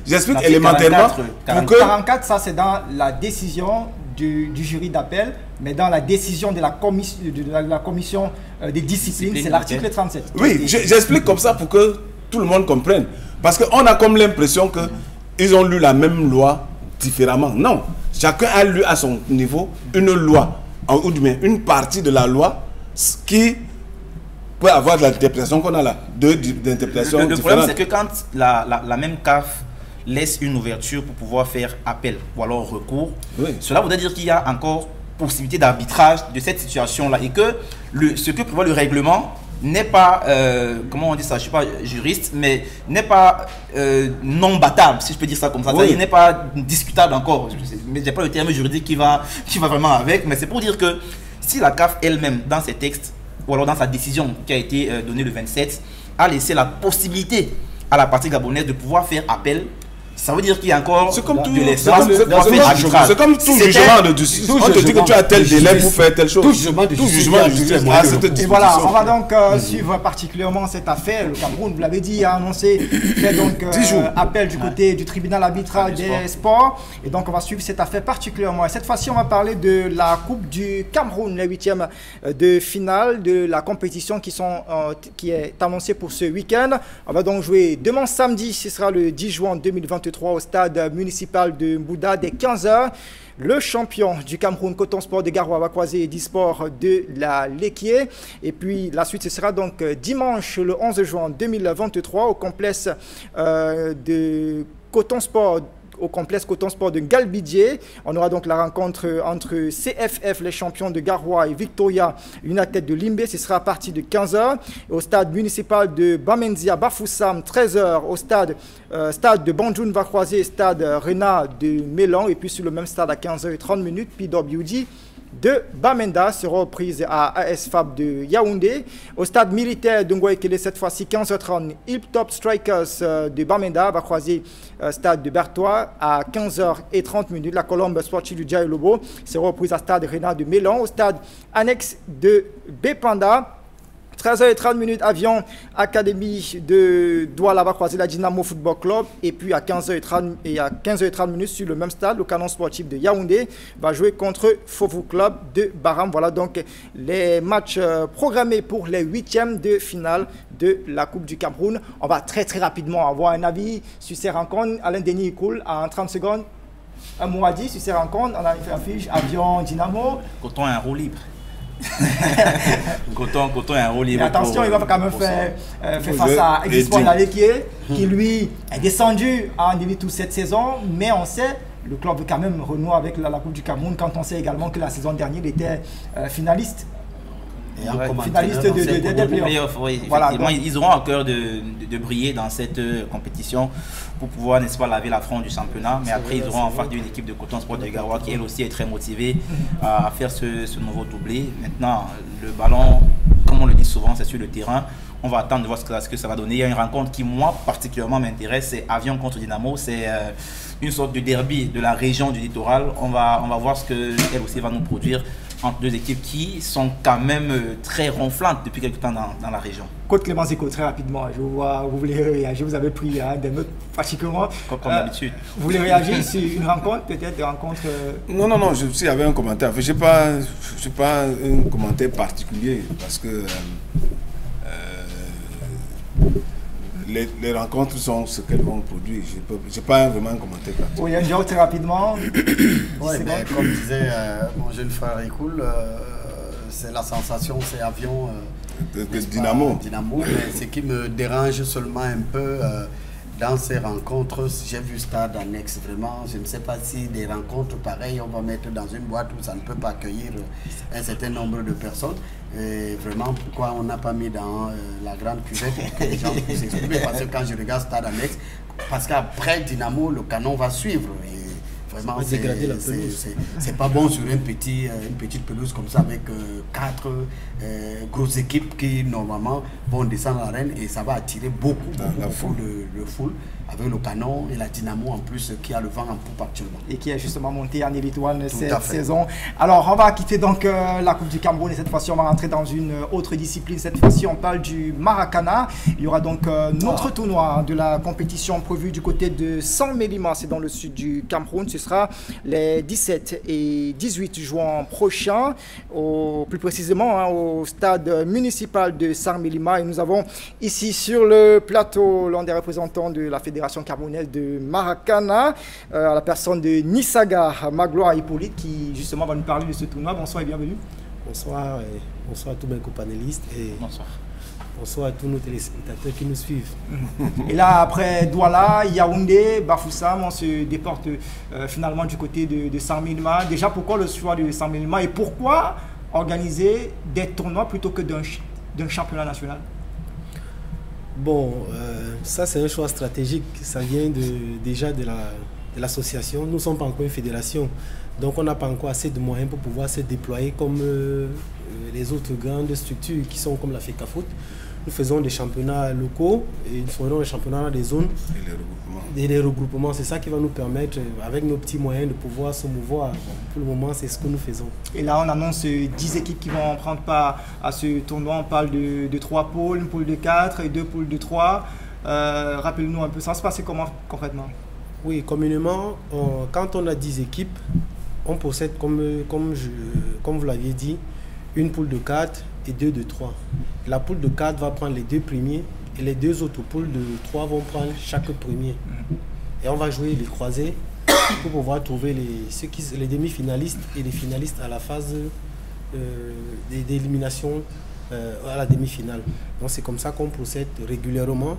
j'explique élémentairement. 44, ça c'est dans la décision du jury d'appel, mais dans la décision de la commission des disciplines, c'est l'article 37. Oui, j'explique comme ça pour que tout le monde comprenne. Parce qu'on a comme l'impression qu'ils ont lu la même loi différemment. Non, chacun a lu à son niveau une loi, ou du moins une partie de la loi qui peut avoir de l'interprétation qu'on a là, d'interprétation différentes. Le problème, c'est que quand la même CAF laisse une ouverture pour pouvoir faire appel ou alors recours, cela voudrait dire qu'il y a encore possibilité d'arbitrage de cette situation-là et que ce que prévoit le règlement n'est pas, comment on dit ça, je ne suis pas juriste, mais n'est pas non battable, si je peux dire ça comme ça. Il n'est pas discutable encore. Mais je n'ai pas le terme juridique qui va vraiment avec, mais c'est pour dire que si la CAF elle-même, dans ses textes, ou alors dans sa décision qui a été donnée le 27, a laissé la possibilité à la partie gabonaise de pouvoir faire appel, ça veut dire qu'il y a encore de l'espace pour pouvoir faire arbitrage. C'est comme tout jugement de justice. On te dit que tu as tel délai pour faire telle chose. Tout jugement de justice. Et voilà, on va donc suivre particulièrement cette affaire. Le Cameroun, vous l'avez dit, a annoncé fait donc appel du côté du tribunal arbitral des sports. Et donc on va suivre cette affaire particulièrement. Et cette fois-ci, on va parler de la Coupe du Cameroun, les 8e de finale de la compétition qui est annoncée pour ce week-end. On va donc jouer demain samedi, ce sera le 10 juin 2023 au stade municipal de Mbouda dès 15h. Le champion du Cameroun, Coton Sport de Garoua, va croiser Disport de la Léquier. Et puis la suite, ce sera donc dimanche le 11 juin 2023 au complexe de Coton Sport. Au complexe Coton Sport de Galbidier. On aura donc la rencontre entre CFF, les champions de Garoua, et Victoria United de Limbé. Ce sera à partir de 15h. Au stade municipal de Bamendia, Bafoussam, 13h. Au stade de Banjoun va croiser stade Rena de Mélan. Et puis sur le même stade à 15h30, PWD de Bamenda sera reprise à AS Fab de Yaoundé. Au stade militaire de Ngoïkele, cette fois-ci 15h30, Hilltop Strikers de Bamenda va croiser stade de Bertois à 15h30. La Colombe sportive du Djaï Lobo sera reprise à stade Rena de Mélan. Au stade annexe de Bépanda, 13h30, avion Académie de Douala va croiser la Dynamo Football Club. Et puis à 15h30 sur le même stade, le Canon Sportif de Yaoundé va jouer contre Fofou Club de Baram. Voilà donc les matchs programmés pour les 8e de finale de la Coupe du Cameroun. On va très rapidement avoir un avis sur ces rencontres. Alain Denis cool en 30 secondes. Un mot à dire sur ces rencontres. On a fait un fiche avion Dynamo. Coton a un roue libre. Coton est un rôle. Mais attention, il va quand même faire face à Edispoir qui lui est descendu en Elite cette saison, mais on sait, le club veut quand même renouer avec la Coupe du Cameroun quand on sait également que la saison dernière il était finaliste. Finaliste des playoffs. Oui, voilà, donc, ils auront à cœur de briller dans cette compétition pour pouvoir, n'est-ce pas, laver la fronde du championnat. Mais après, ils auront en face d'une équipe de Coton Sport de Garoua qui, elle aussi, est très motivée à faire ce nouveau doublé. Maintenant, le ballon, comme on le dit souvent, c'est sur le terrain. On va attendre de voir ce que ça va donner. Il y a une rencontre qui, moi, particulièrement m'intéresse, c'est Avion contre Dynamo. C'est une sorte de derby de la région du littoral. On va voir ce qu'elle aussi va nous produire entre deux équipes qui sont quand même très ronflantes depuis quelque temps dans la région. Côte Clément Zico, très rapidement, je vous vois, vous voulez réagir, vous avez pris des notes pratiquement. Comme d'habitude. Vous voulez réagir sur une rencontre, peut-être des rencontres Non, s'il y avait un commentaire, je n'ai pas un commentaire particulier parce que les rencontres sont ce qu'elles vont produire. Je n'ai pas vraiment un commentaire particulier. Oui, Joe, très rapidement. Comme disait mon jeune frère Ekoul, c'est la sensation, c'est Avion Dynamo. Mais ce qui me dérange seulement un peu dans ces rencontres, j'ai vu Stade Annexe, vraiment, je ne sais pas si des rencontres pareilles, on va mettre dans une boîte où ça ne peut pas accueillir un certain nombre de personnes. Et vraiment, pourquoi on n'a pas mis dans la grande cuvette pour que les gens puissent s'exprimer? Parce que quand je regarde Stade Annexe, parce qu'après Dynamo, le canon va suivre. Et vraiment, c'est pas bon sur une petite pelouse comme ça avec 4 grosses équipes qui normalement vont descendre à l'arène et ça va attirer beaucoup de foule avec le canon et la Dynamo en plus qui a le vent en poupe actuellement. Et qui est justement monté en Elite One cette saison. Alors on va quitter donc la Coupe du Cameroun et cette fois-ci on va rentrer dans une autre discipline. Cette fois-ci on parle du Maracana. Il y aura donc notre tournoi de la compétition prévue du côté de Saint-Mélima, c'est dans le sud du Cameroun. Ce sera les 17 et 18 juin prochains, plus précisément au stade municipal de Saint-Mélima. Et nous avons ici sur le plateau l'un des représentants de la Fédération camerounaise de Maracana, à la personne de Nisaga Magloire Hippolyte, qui justement va nous parler de ce tournoi. Bonsoir et bienvenue. Bonsoir, bonsoir à tous mes copanélistes et bonsoir à tous nos téléspectateurs qui nous suivent. Et là, après Douala, Yaoundé, Bafoussam, on se déporte finalement du côté de Saint-Mélima. Déjà, pourquoi le choix de Saint-Mélima et pourquoi organiser des tournois plutôt que d'un championnat national? Bon, ça c'est un choix stratégique, ça vient déjà de l'association. Nous ne sommes pas encore une fédération, donc on n'a pas encore assez de moyens pour pouvoir se déployer comme les autres grandes structures qui sont comme la FECAFOOT. Nous faisons des championnats locaux et nous faisons des championnats dans des zones et les regroupements. C'est ça qui va nous permettre, avec nos petits moyens, de pouvoir se mouvoir. Bon, pour le moment, c'est ce que nous faisons. Et là, on annonce 10 équipes qui vont prendre part à ce tournoi. On parle de 3 pôles, une poule de 4 et 2 poules de 3. Rappelez-nous un peu, ça se passe comment concrètement? Oui, communément, quand on a 10 équipes, on possède, comme vous l'aviez dit, une poule de 4 et 2 de 3. La poule de 4 va prendre les 2 premiers et les 2 autres poules de 3 vont prendre chaque premier. Et on va jouer les croisés pour pouvoir trouver les demi-finalistes et les finalistes à la phase d'élimination à la demi-finale. Donc c'est comme ça qu'on procède régulièrement.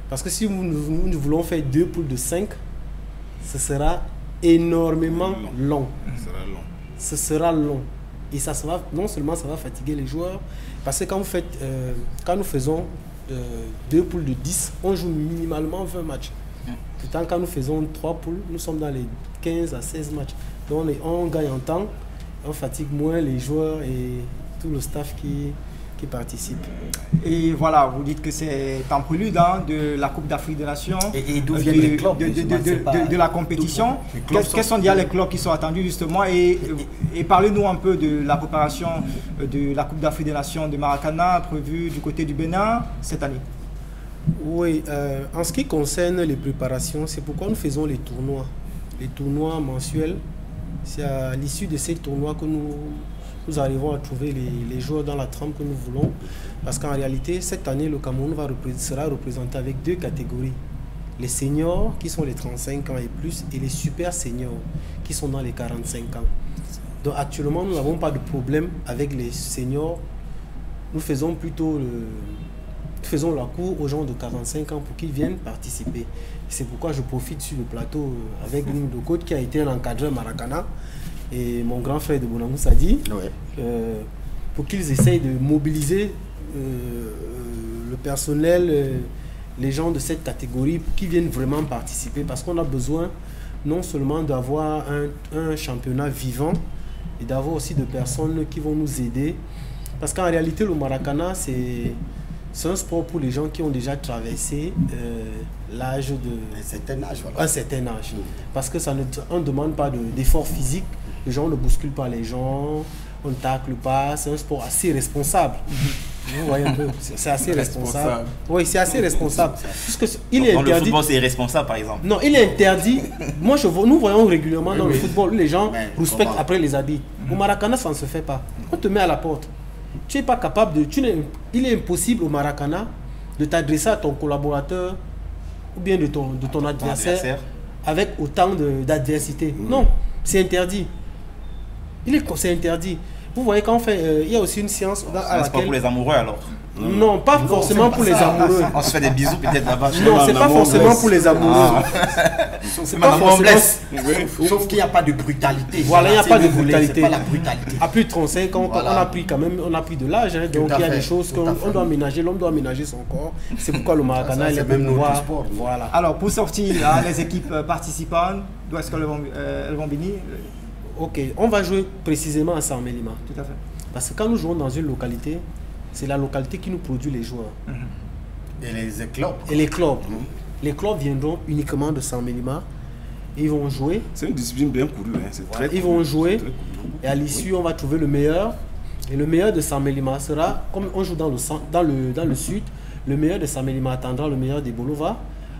Parce que si nous voulons faire 2 poules de 5, ce sera énormément long. Ce sera long. Et ça va, non seulement ça va fatiguer les joueurs, parce que quand nous faisons 2 poules de 10, on joue minimalement 20 matchs. Pourtant, quand nous faisons 3 poules, nous sommes dans les 15 à 16 matchs. Donc on gagne en temps, on fatigue moins les joueurs et tout le staff qui participent. Et voilà, vous dites que c'est en prélude de la Coupe d'Afrique des Nations, et d'où viennent les clubs de la compétition. Quels sont les clubs qui sont attendus justement et parlez-nous un peu de la préparation de la Coupe d'Afrique des Nations de Maracana prévue du côté du Bénin cette année. Oui, en ce qui concerne les préparations, c'est pourquoi nous faisons les tournois mensuels. C'est à l'issue de ces tournois que nous arrivons à trouver les joueurs dans la trempe que nous voulons. Parce qu'en réalité, cette année, le Cameroun sera représenté avec 2 catégories. Les seniors, qui sont les 35 ans et plus, et les super seniors, qui sont dans les 45 ans. Donc actuellement, nous n'avons pas de problème avec les seniors. Nous faisons plutôt la cour aux gens de 45 ans pour qu'ils viennent participer. C'est pourquoi je profite sur le plateau avec nous de coach qui a été un encadreur Maracana et mon grand frère de Bonamou Sadi, pour qu'ils essayent de mobiliser le personnel, les gens de cette catégorie qui viennent vraiment participer, parce qu'on a besoin non seulement d'avoir un championnat vivant et d'avoir aussi de personnes qui vont nous aider, parce qu'en réalité le Maracana c'est un sport pour les gens qui ont déjà traversé l'âge de... Un certain âge. Parce que on ne demande pas d'effort physique, les gens ne bousculent pas les gens, on ne tacle pas, c'est un sport assez responsable. Vous voyez un peu, c'est assez responsable. Oui, c'est assez responsable. Il est interdit... le football, c'est irresponsable, par exemple. Non, il est interdit. Nous voyons régulièrement dans le football, les gens respectent après les habits. Au Maracana, ça ne se fait pas. On te met à la porte. Tu n'es pas capable de... il est impossible au Maracana de t'adresser à ton collaborateur ou bien de ton adversaire avec autant d'adversité. Non, c'est interdit. C'est interdit. Vous voyez, quand on fait... il y a aussi une science... C'est pas pour les amoureux alors? Non, pas forcément pour les amoureux. On se fait des bisous peut-être là-bas. Non, c'est pas forcément pour les amoureux. C'est pas forcément... Sauf qu'il n'y a pas de brutalité. Voilà, il n'y a pas de brutalité. Pas la brutalité. À plus de 35 ans, on a pris quand même, on a pris de l'âge. Hein, donc il y a des choses qu'on doit aménager. L'homme doit aménager son corps. C'est pourquoi le Maracana, il est même nouveau sport. Voilà. Alors, pour sortir, les équipes participantes, d'où est-ce qu'elles vont venir? Ok, on va jouer précisément à Saint-Mélima. Tout à fait. Parce que quand nous jouons dans une localité, c'est la localité qui nous produit les joueurs. Et les clubs. Et les clubs. Les clubs viendront uniquement de Saint-Mélima. Ils vont jouer. C'est une discipline bien courue. Hein. Ils vont jouer. Et à l'issue, on va trouver le meilleur. Et le meilleur de Saint-Mélima sera, comme on joue dans le sud, le meilleur de Saint-Mélima attendra le meilleur des Bolova,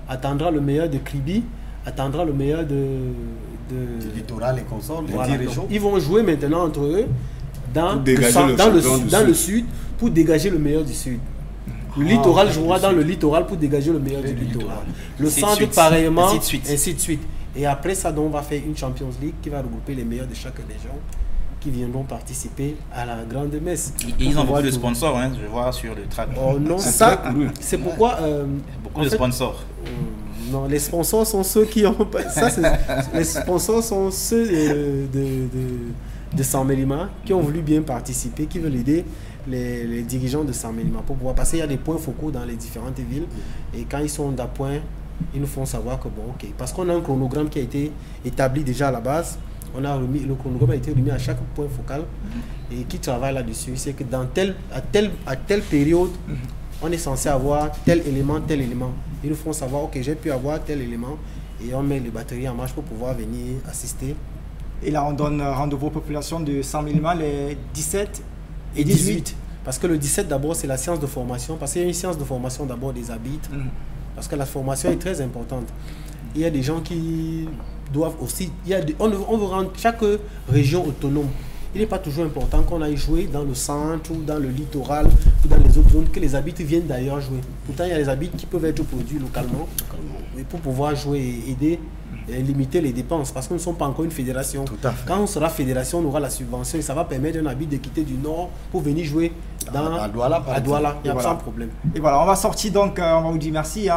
attendra le meilleur de Kribi, attendra le meilleur du littoral et consorts, voilà. Ils vont jouer maintenant entre eux dans le sud pour dégager le meilleur du sud. Le littoral jouera dans le littoral pour dégager le meilleur du littoral. Le centre pareillement, ainsi de suite. Et après ça, donc, on va faire une Champions League qui va regrouper les meilleurs de chaque région qui viendront participer à la grande messe. Et ils ont beaucoup de sponsors, hein, je vois sur le track. Oh non, ça, c'est pourquoi... beaucoup de sponsors. Non, les sponsors sont ceux qui ont... les sponsors sont ceux de Saint-Mélima qui ont voulu bien participer, qui veulent aider les dirigeants de Saint-Mélima pour pouvoir passer. Il y a des points focaux dans les différentes villes et quand ils sont d'appoint, ils nous font savoir que bon, ok, parce qu'on a un chronogramme qui a été établi déjà à la base. Le chronogramme a été remis à chaque point focal et qui travaille là-dessus. C'est que dans à telle période, on est censé avoir tel élément. Ils nous font savoir, ok, j'ai pu avoir tel élément et on met les batteries en marche pour pouvoir venir assister. Et là, on donne rendez-vous aux populations de Saint-Mélima les 17 et 18. Parce que le 17, d'abord, c'est la séance de formation. Parce qu'il y a une séance de formation d'abord des arbitres. Parce que la formation est très importante. Il y a des gens qui doivent aussi... on veut rendre chaque région autonome. Il n'est pas toujours important qu'on aille jouer dans le centre ou dans le littoral ou dans les autres zones, que les arbitres viennent d'ailleurs jouer. Pourtant, il y a des arbitres qui peuvent être produits localement pour pouvoir jouer et aider et limiter les dépenses parce que nous ne sommes pas encore une fédération. Quand on sera fédération, on aura la subvention et ça va permettre à un arbitre de quitter du nord pour venir jouer à Douala. Il y a sans problème. Et voilà, on va sortir donc, on va vous dire merci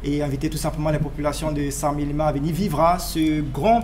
et inviter tout simplement les populations de Saint-Mélima à venir vivre ce grand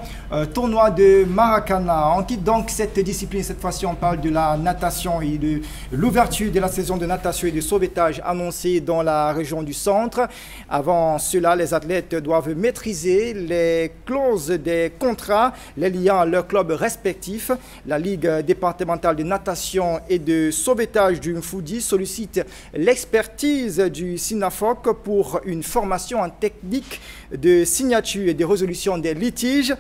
tournoi de Maracana. On quitte donc cette discipline. Cette fois-ci, on parle de la natation et de l'ouverture de la saison de natation et de sauvetage annoncée dans la région du centre. Avant cela, les athlètes doivent maîtriser les clauses des contrats les liant à leurs clubs respectifs. La Ligue départementale de natation et de sauvetage du Mfoudi sollicite l'expertise du SINAFOC pour une formation en technique de signature et de résolution des litiges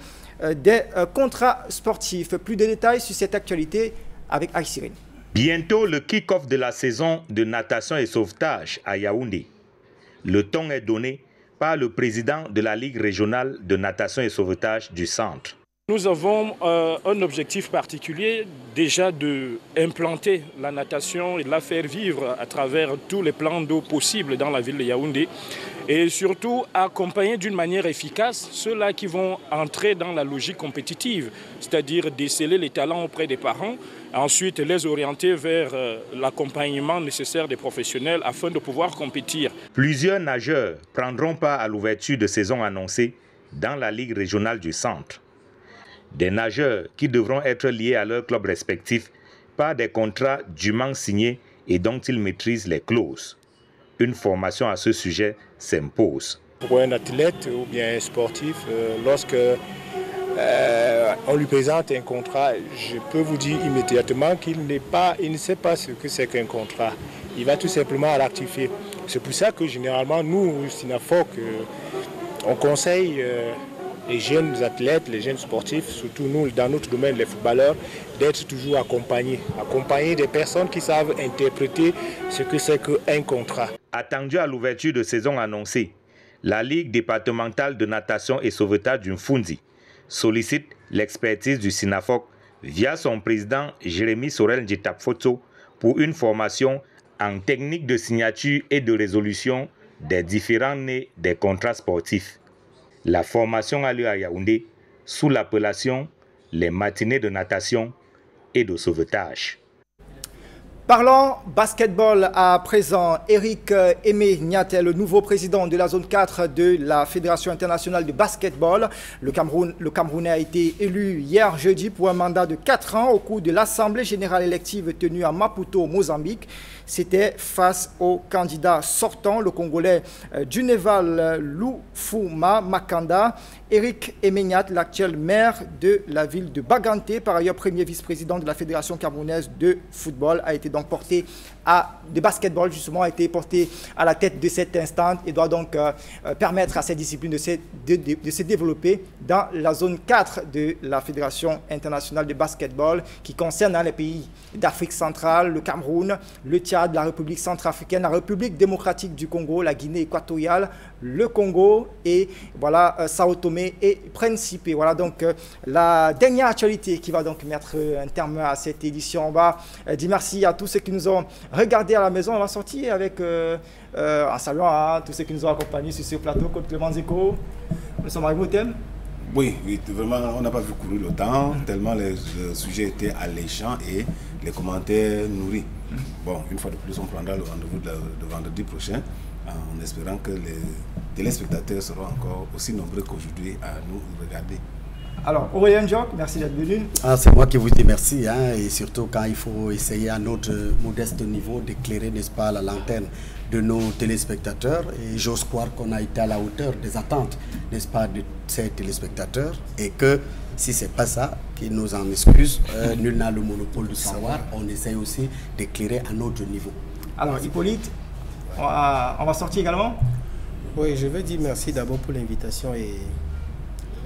des contrats sportifs. Plus de détails sur cette actualité avec Aïssirine. Bientôt le kick-off de la saison de natation et sauvetage à Yaoundé. Le ton est donné par le président de la Ligue régionale de natation et sauvetage du centre. Nous avons un objectif particulier, déjà d'implanter la natation et de la faire vivre à travers tous les plans d'eau possibles dans la ville de Yaoundé. Et surtout accompagner d'une manière efficace ceux-là qui vont entrer dans la logique compétitive, c'est-à-dire déceler les talents auprès des parents, ensuite les orienter vers l'accompagnement nécessaire des professionnels afin de pouvoir compétir. Plusieurs nageurs prendront part à l'ouverture de saison annoncée dans la Ligue régionale du Centre. Des nageurs qui devront être liés à leurs clubs respectifs par des contrats dûment signés et dont ils maîtrisent les clauses. Une formation à ce sujet s'impose. Pour un athlète ou bien un sportif, lorsque on lui présente un contrat, je peux vous dire immédiatement qu'il ne sait pas ce que c'est qu'un contrat. Il va tout simplement rectifier. C'est pour ça que généralement, nous, au SINAFOC, on conseille les jeunes athlètes, les jeunes sportifs, surtout nous, dans notre domaine, les footballeurs, d'être toujours accompagnés des personnes qui savent interpréter ce que c'est qu'un contrat. Attendu à l'ouverture de saison annoncée, la Ligue départementale de natation et sauvetage du Mfundi sollicite l'expertise du SINAFOC via son président Jérémy Sorel Ndjitapfoto pour une formation en technique de signature et de résolution des différents nés des contrats sportifs. La formation a lieu à Yaoundé sous l'appellation les matinées de natation et de sauvetage. Parlons basketball à présent. Eric Aimé Niaté, le nouveau président de la zone 4 de la Fédération internationale de basketball. Le Camerounais a été élu hier jeudi pour un mandat de 4 ans au cours de l'Assemblée générale élective tenue à Maputo, Mozambique. C'était face au candidat sortant, le Congolais Duneval Lufuma Makanda. Eric Aimé Niaté, l'actuel maire de la ville de Baganté, par ailleurs premier vice-président de la Fédération camerounaise de football, a été donc porté de basketball, justement, a été porté à la tête de cette instance et doit donc permettre à cette discipline de se développer dans la zone 4 de la Fédération internationale de basketball qui concerne les pays d'Afrique centrale, le Cameroun, le Tchad, la République centrafricaine, la République démocratique du Congo, la Guinée équatoriale, le Congo et voilà Sao Tomé et Principe. Voilà donc la dernière actualité qui va donc mettre un terme à cette édition. On va dire merci à tous ceux qui nous ont regardés à la maison. On va sortir avec en saluant tous ceux qui nous ont accompagnés sur ce plateau, Côte Clément Zeko. Nous sommes arrivés au thème. Oui, vraiment, on n'a pas vu courir le temps, tellement le sujet était alléchant et les commentaires nourris. Bon, une fois de plus, on prendra le rendez-vous de vendredi prochain, en espérant que les téléspectateurs seront encore aussi nombreux qu'aujourd'hui à nous regarder. Alors, Aurélien Diop, merci d'être venu. C'est moi qui vous dis merci, et surtout quand il faut essayer à notre modeste niveau d'éclairer, n'est-ce pas, la lanterne de nos téléspectateurs. Et j'ose croire qu'on a été à la hauteur des attentes, n'est-ce pas, de ces téléspectateurs. Et que si ce n'est pas ça, qu'ils nous en excusent, nul n'a le monopole du savoir. On essaye aussi d'éclairer à notre niveau. Alors, Hippolyte, on va sortir également. Oui, je veux dire merci d'abord pour l'invitation et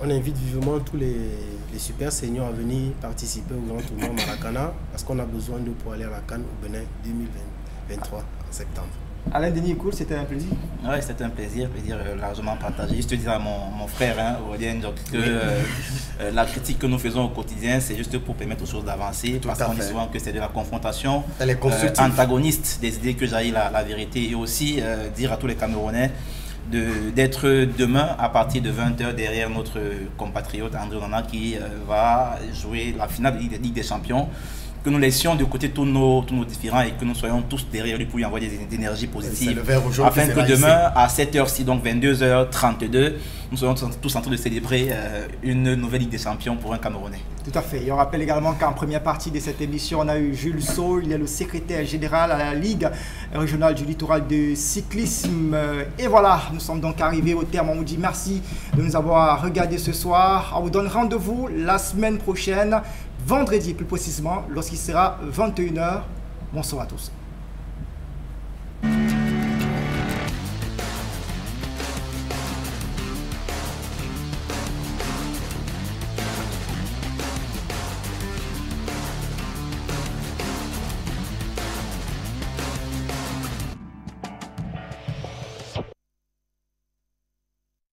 on invite vivement tous les super seniors à venir participer au grand tournoi Maracana parce qu'on a besoin d'eux pour aller à la CAN au Bénin 2023 en septembre. Alain Denis Koul, c'était un plaisir. Oui, c'était un plaisir largement partagé. Juste dire à mon frère, Aurélien, que la critique que nous faisons au quotidien, c'est juste pour permettre aux choses d'avancer. Parce qu'on dit souvent que c'est de la confrontation antagoniste des idées que jaillit la vérité. Et aussi dire à tous les Camerounais d'être demain à partir de 20h derrière notre compatriote André Onana qui va jouer la finale de la Ligue des Champions. Que nous laissions de côté tous nos différends et que nous soyons tous derrière lui pour lui envoyer des énergies positives. Afin que demain, à 7h6, donc 22h32, nous soyons tous en train de célébrer une nouvelle Ligue des Champions pour un Camerounais. Tout à fait. Et on rappelle également qu'en première partie de cette émission, on a eu Jules Saul, il est le secrétaire général à la Ligue régionale du littoral de cyclisme. Et voilà, nous sommes donc arrivés au terme. On vous dit merci de nous avoir regardés ce soir. On vous donne rendez-vous la semaine prochaine. Vendredi plus précisément, lorsqu'il sera 21h. Bonsoir à tous.